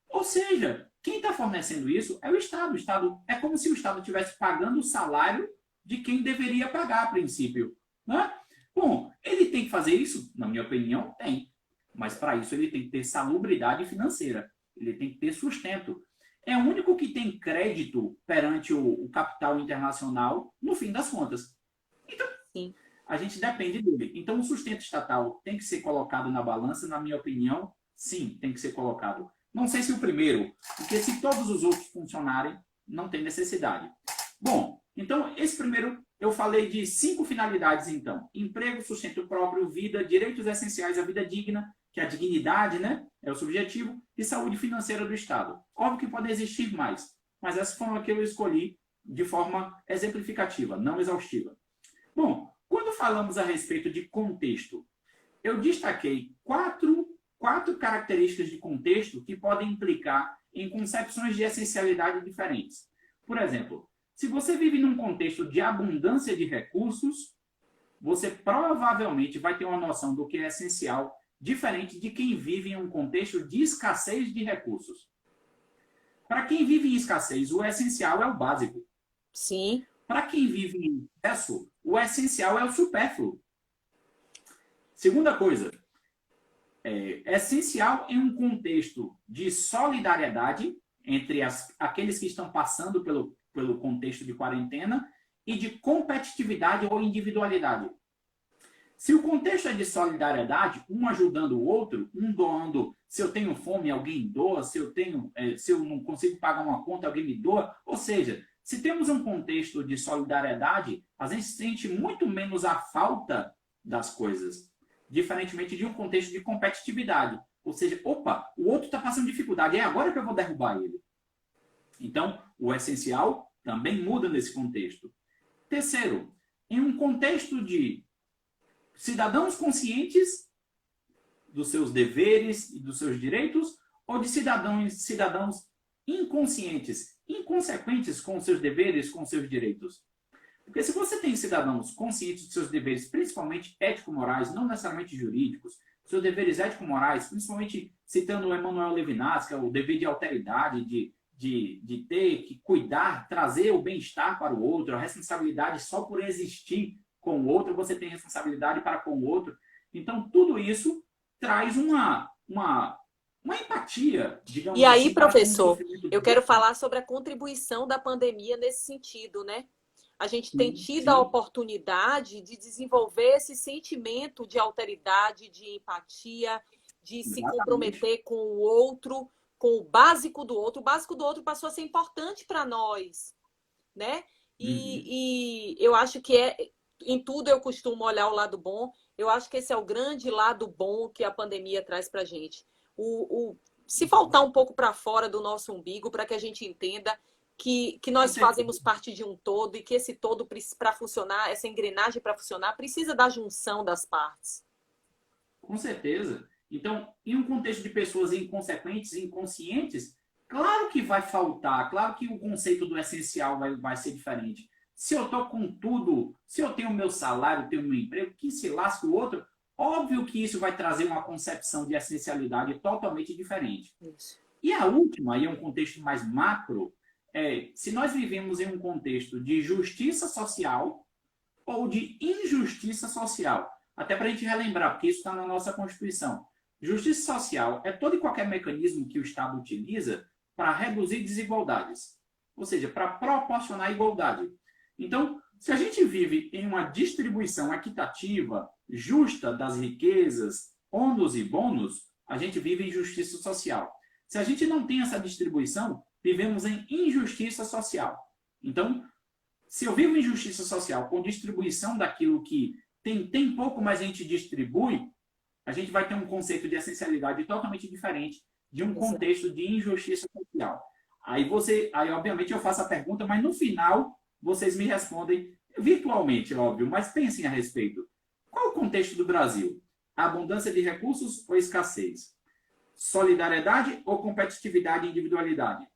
Speaker 2: Ou seja, quem está fornecendo isso é o Estado. O Estado. É como se o Estado estivesse pagando o salário de quem deveria pagar a princípio. Né? Bom, ele tem que fazer isso? Na minha opinião, tem. Mas para isso ele tem que ter salubridade financeira. Ele tem que ter sustento. É o único que tem crédito perante o capital internacional, no fim das contas. Então,
Speaker 1: Sim.
Speaker 2: a gente depende dele. Então, o sustento estatal tem que ser colocado na balança, na minha opinião, sim, tem que ser colocado. Não sei se o primeiro, porque se todos os outros funcionarem, não tem necessidade. Bom, então, esse primeiro, eu falei de 5 finalidades, então. Emprego, sustento próprio, vida, direitos essenciais à vida digna, que é a dignidade, né? É o subjetivo, e saúde financeira do Estado. Óbvio que podem existir mais, mas essas foram as que eu escolhi de forma exemplificativa, não exaustiva. Bom, quando falamos a respeito de contexto, eu destaquei quatro características de contexto que podem implicar em concepções de essencialidade diferentes. Por exemplo, se você vive num contexto de abundância de recursos, você provavelmente vai ter uma noção do que é essencial, diferente de quem vive em um contexto de escassez de recursos. Para quem vive em escassez, o essencial é o básico.
Speaker 1: Sim.
Speaker 2: Para quem vive em excesso, o essencial é o supérfluo. Segunda coisa, é essencial em um contexto de solidariedade entre aqueles que estão passando pelo contexto de quarentena e de competitividade ou individualidade. Se o contexto é de solidariedade, um ajudando o outro, um doando, se eu tenho fome, alguém doa, se eu não consigo pagar uma conta, alguém me doa. Ou seja, se temos um contexto de solidariedade, a gente sente muito menos a falta das coisas, diferentemente de um contexto de competitividade. Ou seja, opa, o outro está passando dificuldade, é agora que eu vou derrubar ele. Então, o essencial também muda nesse contexto. Terceiro, em um contexto de cidadãos conscientes dos seus deveres e dos seus direitos, ou de cidadãos inconscientes, inconsequentes com os seus deveres, com os seus direitos. Porque se você tem cidadãos conscientes dos seus deveres, principalmente ético-morais, não necessariamente jurídicos, seus deveres ético-morais, principalmente citando o Emmanuel Levinas, que é o dever de alteridade, de ter que cuidar, trazer o bem-estar para o outro, a responsabilidade só por existir com o outro, você tem responsabilidade para com o outro. Então, tudo isso traz uma empatia, digamos
Speaker 1: E aí,
Speaker 2: assim, para com o
Speaker 1: professor,
Speaker 2: sofrimento do
Speaker 1: eu quero
Speaker 2: outro.
Speaker 1: falar sobre a contribuição da pandemia nesse sentido, né? A gente tem
Speaker 2: Sim,
Speaker 1: tido a
Speaker 2: sim,
Speaker 1: oportunidade de desenvolver esse sentimento de alteridade, de empatia, de se
Speaker 2: exatamente.
Speaker 1: comprometer com o outro, com o básico do outro. O básico do outro passou a ser importante para nós, né?
Speaker 2: Uhum.
Speaker 1: E eu acho que em tudo eu costumo olhar o lado bom. Eu acho que esse é o grande lado bom que a pandemia traz para a gente. Se faltar um pouco para fora do nosso umbigo, para que a gente entenda que
Speaker 2: Com
Speaker 1: nós
Speaker 2: certeza.
Speaker 1: fazemos parte de um todo e que esse todo, para funcionar, essa engrenagem para funcionar, precisa da junção das partes.
Speaker 2: Com certeza. Então, em um contexto de pessoas inconsequentes, inconscientes, claro que vai faltar, claro que o conceito do essencial vai ser diferente. Se eu estou com tudo, se eu tenho meu salário, tenho meu emprego, que se lasque o outro, óbvio que isso vai trazer uma concepção de essencialidade totalmente diferente.
Speaker 1: Isso.
Speaker 2: E a última, e é um contexto mais macro, é se nós vivemos em um contexto de justiça social ou de injustiça social. Até para a gente relembrar, porque isso está na nossa Constituição. Justiça social é todo e qualquer mecanismo que o Estado utiliza para reduzir desigualdades, ou seja, para proporcionar igualdade. Então, se a gente vive em uma distribuição equitativa, justa das riquezas, ônus e bônus, a gente vive em justiça social. Se a gente não tem essa distribuição, vivemos em injustiça social. Então, se eu vivo em justiça social com distribuição daquilo que tem pouco, mas a gente distribui, a gente vai ter um conceito de essencialidade totalmente diferente de um
Speaker 1: Exato.
Speaker 2: contexto de injustiça social. Aí obviamente eu faço a pergunta, mas no final vocês me respondem virtualmente, óbvio, mas pensem a respeito. Qual é o contexto do Brasil? Abundância de recursos ou escassez? Solidariedade ou competitividade e individualidade?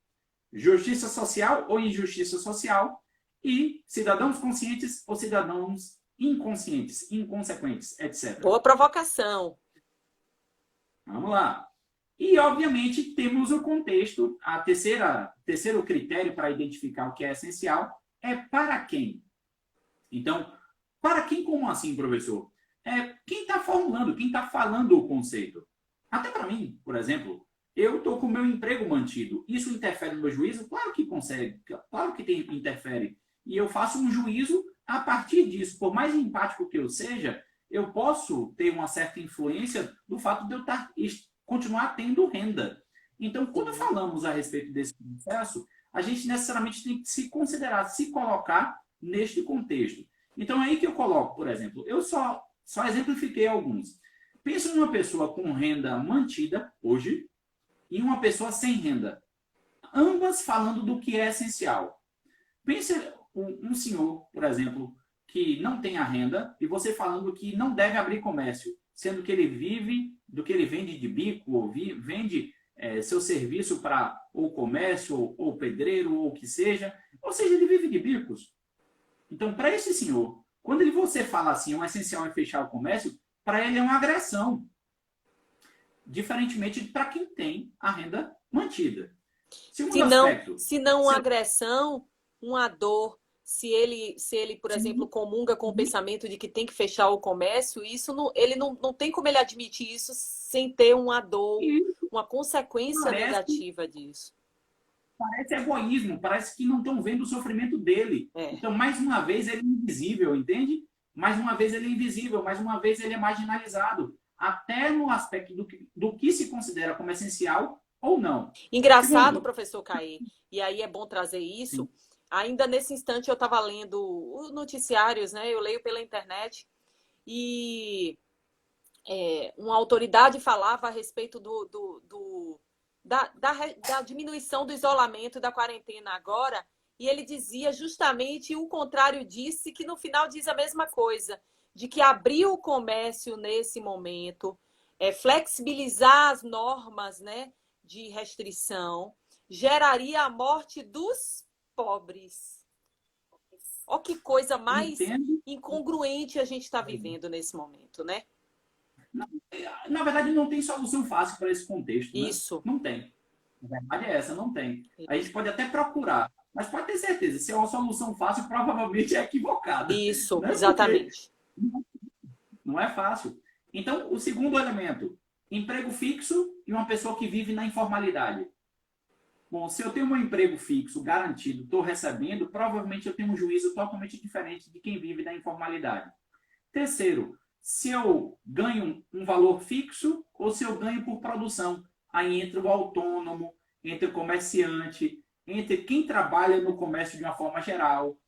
Speaker 2: Justiça social ou injustiça social? E cidadãos conscientes ou cidadãos inconscientes, inconsequentes, etc.
Speaker 1: Boa provocação.
Speaker 2: Vamos lá. E, obviamente, temos o contexto, terceiro critério para identificar o que é essencial é para quem. Então, para quem como assim, professor? Quem está formulando, quem está falando o conceito. Até para mim, por exemplo, eu estou com o meu emprego mantido. Isso interfere no meu juízo? Claro que consegue, claro que interfere. E eu faço um juízo a partir disso. Por mais empático que eu seja, eu posso ter uma certa influência do fato de eu continuar tendo renda. Então, quando
Speaker 1: Sim.
Speaker 2: falamos a respeito desse processo, a gente necessariamente tem que se considerar, se colocar neste contexto. Então, é aí que eu coloco, por exemplo, eu só exemplifiquei alguns. Pensa em uma pessoa com renda mantida hoje e uma pessoa sem renda. Ambas falando do que é essencial. Pense um senhor, por exemplo, que não tem a renda e você falando que não deve abrir comércio, sendo que ele vive do que ele vende de bico, ou vende seu serviço para ou comércio, ou pedreiro, ou o que seja. Ou seja, ele vive de bicos. Então, para esse senhor, quando você fala assim, o essencial é fechar o comércio, para ele é uma agressão. Diferentemente para quem tem a renda mantida. Segundo aspecto.
Speaker 1: Se não uma agressão, uma dor. Se ele, por exemplo,
Speaker 2: Sim,
Speaker 1: comunga com o pensamento de que tem que fechar o comércio, isso não, ele não tem como ele admitir isso sem ter uma dor,
Speaker 2: isso
Speaker 1: uma consequência
Speaker 2: parece
Speaker 1: negativa disso.
Speaker 2: Parece egoísmo, parece que não estão vendo o sofrimento dele.
Speaker 1: É.
Speaker 2: Então, mais uma vez, ele é invisível, entende? Mais uma vez, ele é invisível, mais uma vez, ele é marginalizado. Até no aspecto do que se considera como essencial ou não.
Speaker 1: Engraçado,
Speaker 2: Segundo,
Speaker 1: professor Caê, e aí é bom trazer isso.
Speaker 2: sim,
Speaker 1: Ainda nesse instante eu estava lendo os noticiários, né? Eu leio pela internet e uma autoridade falava a respeito da diminuição do isolamento e da quarentena agora, e ele dizia justamente o contrário disso, que no final diz a mesma coisa, de que abrir o comércio nesse momento, flexibilizar as normas, né, de restrição, geraria a morte dos pobres. Olha que coisa mais incongruente a gente está vivendo nesse momento, né?
Speaker 2: Na verdade, não tem solução fácil para esse contexto. Né?
Speaker 1: Isso.
Speaker 2: Não tem. A verdade é essa, não tem. A gente pode até procurar, mas pode ter certeza, se é uma solução fácil, provavelmente é equivocada.
Speaker 1: Isso,
Speaker 2: né?
Speaker 1: exatamente.
Speaker 2: Porque não é fácil. Então, o segundo elemento, emprego fixo e uma pessoa que vive na informalidade. Bom, se eu tenho um emprego fixo, garantido, estou recebendo, provavelmente eu tenho um juízo totalmente diferente de quem vive na informalidade. Terceiro, se eu ganho um valor fixo ou se eu ganho por produção. Aí entra o autônomo, entra o comerciante, entre quem trabalha no comércio de uma forma geral.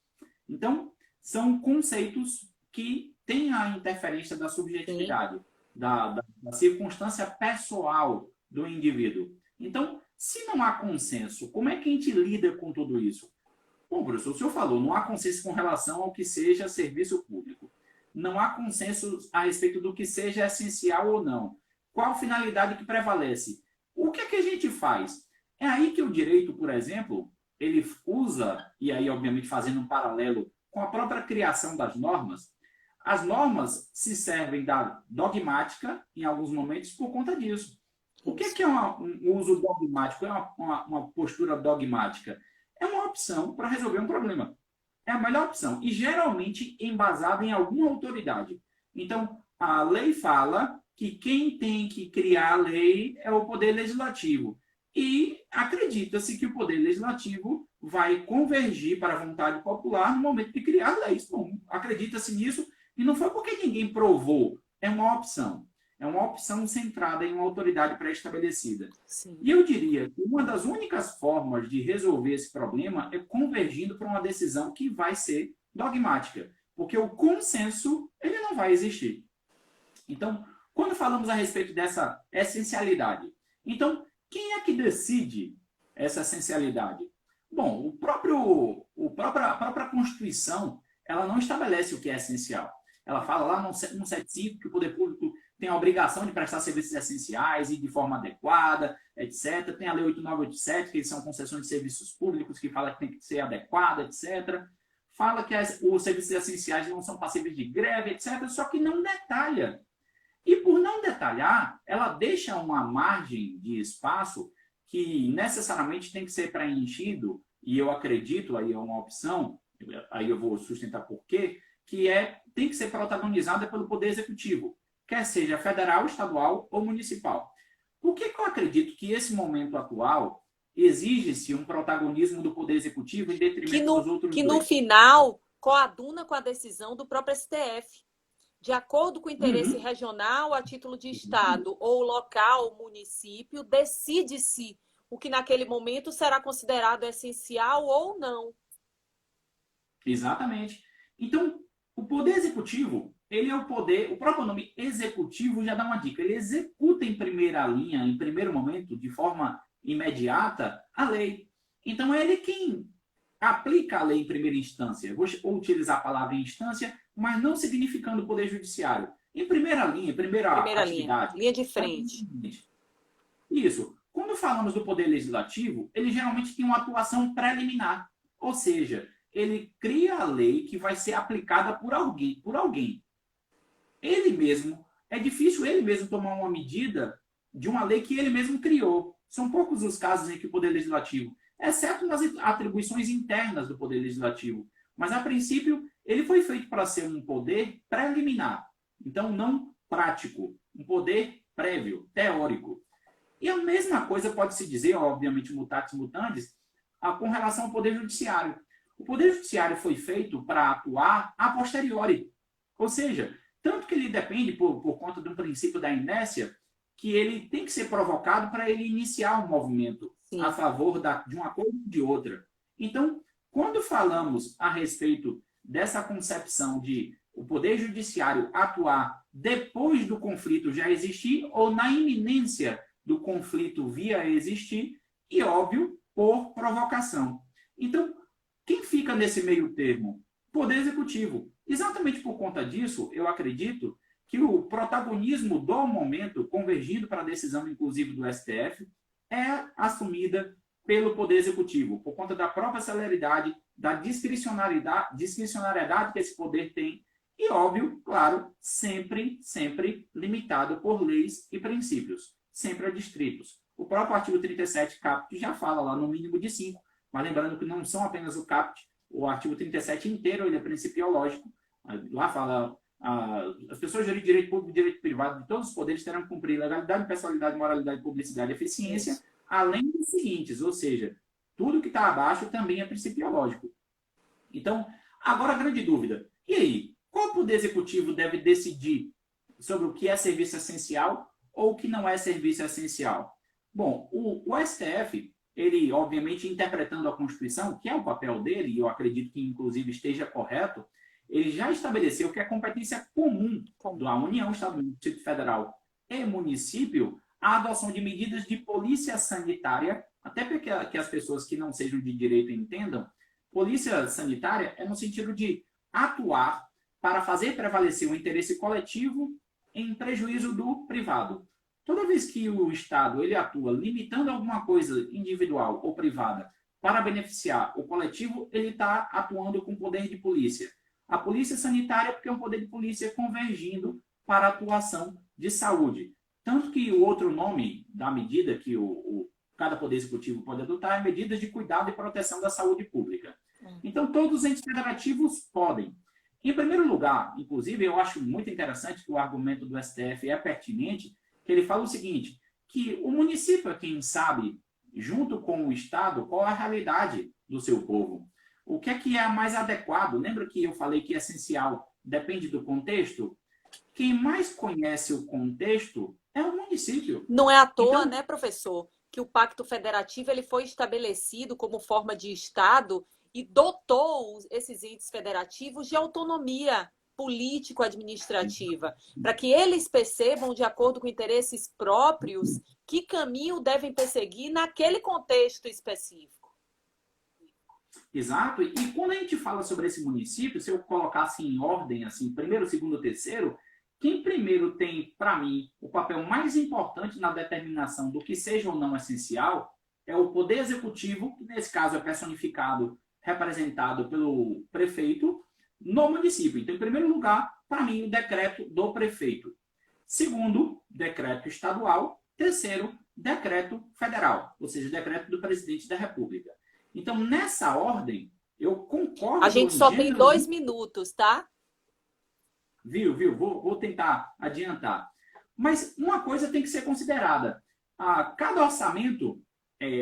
Speaker 2: Então, são conceitos que têm a interferência da subjetividade, da circunstância pessoal do indivíduo. Então, se não há consenso, como é que a gente lida com tudo isso? Bom, professor, o senhor falou, não há consenso com relação ao que seja serviço público. Não há consenso a respeito do que seja essencial ou não. Qual a finalidade que prevalece? O que é que a gente faz? É aí que o direito, por exemplo, ele usa, e aí, obviamente, fazendo um paralelo com a própria criação das normas, as normas se servem da dogmática, em alguns momentos, por conta disso. O que é um uso dogmático? É uma postura dogmática? É uma opção para resolver um problema. É a melhor opção. E, geralmente, embasada em alguma autoridade. Então, a lei fala que quem tem que criar a lei é o Poder Legislativo. E acredita-se que o Poder Legislativo vai convergir para a vontade popular no momento de criar leis. Bom, acredita-se nisso e não foi porque ninguém provou. É uma opção. É uma opção centrada em uma autoridade pré-estabelecida. E eu diria que uma das únicas formas de resolver esse problema é convergindo para uma decisão que vai ser dogmática. Porque o consenso ele não vai existir. Então, quando falamos a respeito dessa essencialidade, então, quem é que decide essa essencialidade? Bom, a própria Constituição, ela não estabelece o que é essencial. Ela fala lá no 175 que o poder público tem a obrigação de prestar serviços essenciais e de forma adequada, etc. Tem a Lei 8987, que são concessões de serviços públicos, que fala que tem que ser adequada, etc. Fala que os serviços essenciais não são passíveis de greve, etc. Só que não detalha. E por não detalhar, ela deixa uma margem de espaço que necessariamente tem que ser preenchido, e eu acredito, aí é uma opção, aí eu vou sustentar por quê, que tem que ser protagonizada pelo Poder Executivo, quer seja federal, estadual ou municipal. Por que eu acredito que esse momento atual exige-se um protagonismo do Poder Executivo em detrimento dos outros
Speaker 1: que no final coaduna com a decisão do próprio STF. De acordo com o interesse regional, a título de estado ou local, município, decide-se o que naquele momento será considerado essencial ou não.
Speaker 2: Exatamente. Então, o Poder Executivo, ele é o poder, o próprio nome executivo já dá uma dica, ele executa em primeira linha, em primeiro momento, de forma imediata, a lei. Então, é ele quem aplica a lei em primeira instância. Vou utilizar a palavra instância, mas não significando o Poder Judiciário. Em primeira linha, primeira atividade.
Speaker 1: Linha de frente.
Speaker 2: Isso. Quando falamos do Poder Legislativo, ele geralmente tem uma atuação preliminar. Ou seja, ele cria a lei que vai ser aplicada por alguém. Ele mesmo, é difícil ele mesmo tomar uma medida de uma lei que ele mesmo criou. São poucos os casos em que o Poder Legislativo, exceto nas atribuições internas do Poder Legislativo. Mas, a princípio, ele foi feito para ser um poder preliminar. Então, não prático. Um poder prévio, teórico. E a mesma coisa pode se dizer, obviamente, mutatis mutandis, com relação ao Poder Judiciário. O Poder Judiciário foi feito para atuar a posteriori. Ou seja, tanto que ele depende, por conta de um princípio da inércia, que ele tem que ser provocado para ele iniciar um movimento a favor de uma coisa ou de outra. Então, quando falamos a respeito dessa concepção de o Poder Judiciário atuar depois do conflito já existir ou na iminência do conflito vir a existir e, óbvio, por provocação. Então, quem fica nesse meio termo? Poder Executivo. Exatamente por conta disso, eu acredito que o protagonismo do momento, convergindo para a decisão, inclusive, do STF, é assumida pelo Poder Executivo, por conta da própria celeridade, da discricionariedade que esse poder tem e, óbvio, claro, sempre limitado por leis e princípios, sempre adstritos. O próprio artigo 37 caput já fala lá no mínimo de 5, mas lembrando que não são apenas o caput, o artigo 37 inteiro ele é principiológico, lá fala as pessoas de direito público e direito privado de todos os poderes terão que cumprir legalidade, pessoalidade, moralidade, publicidade e eficiência, além dos seguintes, ou seja, tudo que está abaixo também é principiológico. Então, agora a grande dúvida, e aí, qual poder executivo deve decidir sobre o que é serviço essencial ou o que não é serviço essencial? Bom, o STF, ele, obviamente, interpretando a Constituição, que é o papel dele, e eu acredito que, inclusive, esteja correto, ele já estabeleceu que é competência comum da União, Estado, Distrito Federal e município a adoção de medidas de polícia sanitária, até para que as pessoas que não sejam de direito entendam, polícia sanitária é no sentido de atuar para fazer prevalecer o interesse coletivo em prejuízo do privado. Toda vez que o Estado ele atua limitando alguma coisa individual ou privada para beneficiar o coletivo, ele está atuando com poder de polícia. A polícia sanitária, porque é um poder de polícia convergindo para a atuação de saúde. Tanto que o outro nome da medida que cada poder executivo pode adotar é medidas de cuidado e proteção da saúde pública. Então, todos os entes federativos podem. Em primeiro lugar, inclusive, eu acho muito interessante que o argumento do STF é pertinente, que ele fala o seguinte, que o município é quem sabe, junto com o Estado, qual é a realidade do seu povo. O que é mais adequado? Lembra que eu falei que essencial depende do contexto? Quem mais conhece o contexto é o município.
Speaker 1: Não é à toa,
Speaker 2: Então,
Speaker 1: né, professor, que o Pacto Federativo ele foi estabelecido como forma de Estado e dotou esses entes federativos de autonomia político-administrativa, para que eles percebam, de acordo com interesses próprios, que caminho devem perseguir naquele contexto específico.
Speaker 2: Exato. E quando a gente fala sobre esse município, se eu colocasse em ordem, assim, primeiro, segundo, terceiro, quem primeiro tem, para mim, o papel mais importante na determinação do que seja ou não essencial é o Poder Executivo, que nesse caso é personificado, representado pelo prefeito, no município. Então, em primeiro lugar, para mim, o decreto do prefeito. Segundo, decreto estadual. Terceiro, decreto federal, ou seja, decreto do presidente da República. Então, nessa ordem, eu concordo...
Speaker 1: A gente só tem 2 minutos, tá?
Speaker 2: Viu? Vou tentar adiantar. Mas uma coisa tem que ser considerada. Cada orçamento,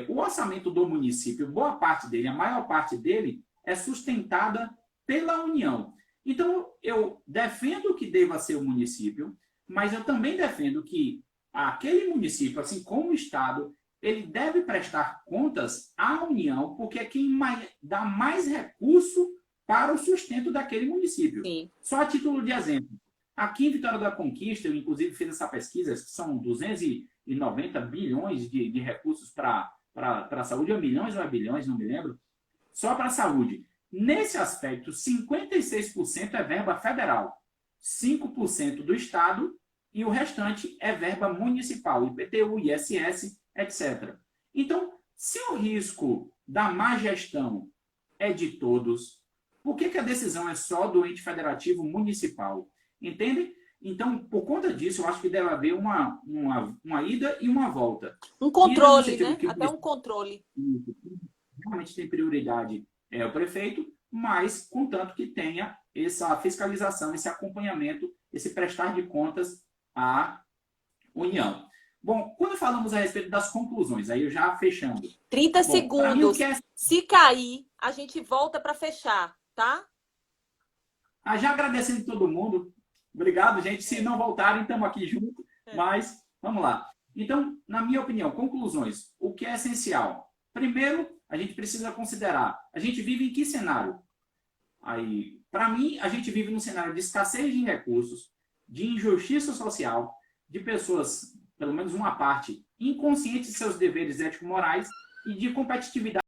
Speaker 2: o orçamento do município, boa parte dele, a maior parte dele, é sustentada pela União. Então, eu defendo que deva ser o município, mas eu também defendo que aquele município, assim como o Estado, ele deve prestar contas à União, porque é quem dá mais recurso para o sustento daquele município. Sim. Só a título de exemplo. Aqui em Vitória da Conquista, eu inclusive fiz essa pesquisa, que são 290 bilhões de recursos para a saúde, ou milhões ou é bilhões, não me lembro, só para a saúde. Nesse aspecto, 56% é verba federal, 5% do Estado e o restante é verba municipal, IPTU, ISS, etc. Então, se o risco da má gestão é de todos, por que a decisão é só do ente federativo municipal? Entende? Então, por conta disso, eu acho que deve haver uma ida e uma volta.
Speaker 1: Um controle, né? Até um controle.
Speaker 2: Realmente tem prioridade o prefeito, mas contanto que tenha essa fiscalização, esse acompanhamento, esse prestar de contas à União. Bom, quando falamos a respeito das conclusões, aí eu já fechando.
Speaker 1: 30 segundos. Se cair, a gente volta para fechar, tá?
Speaker 2: Já agradecendo todo mundo. Obrigado, gente. Se não voltarem, estamos aqui junto. Mas, vamos lá. Então, na minha opinião, conclusões. O que é essencial? Primeiro, a gente precisa considerar, a gente vive em que cenário? Aí, para mim, a gente vive num cenário de escassez de recursos, de injustiça social, de pessoas, pelo menos uma parte, inconscientes de seus deveres ético-morais e de competitividade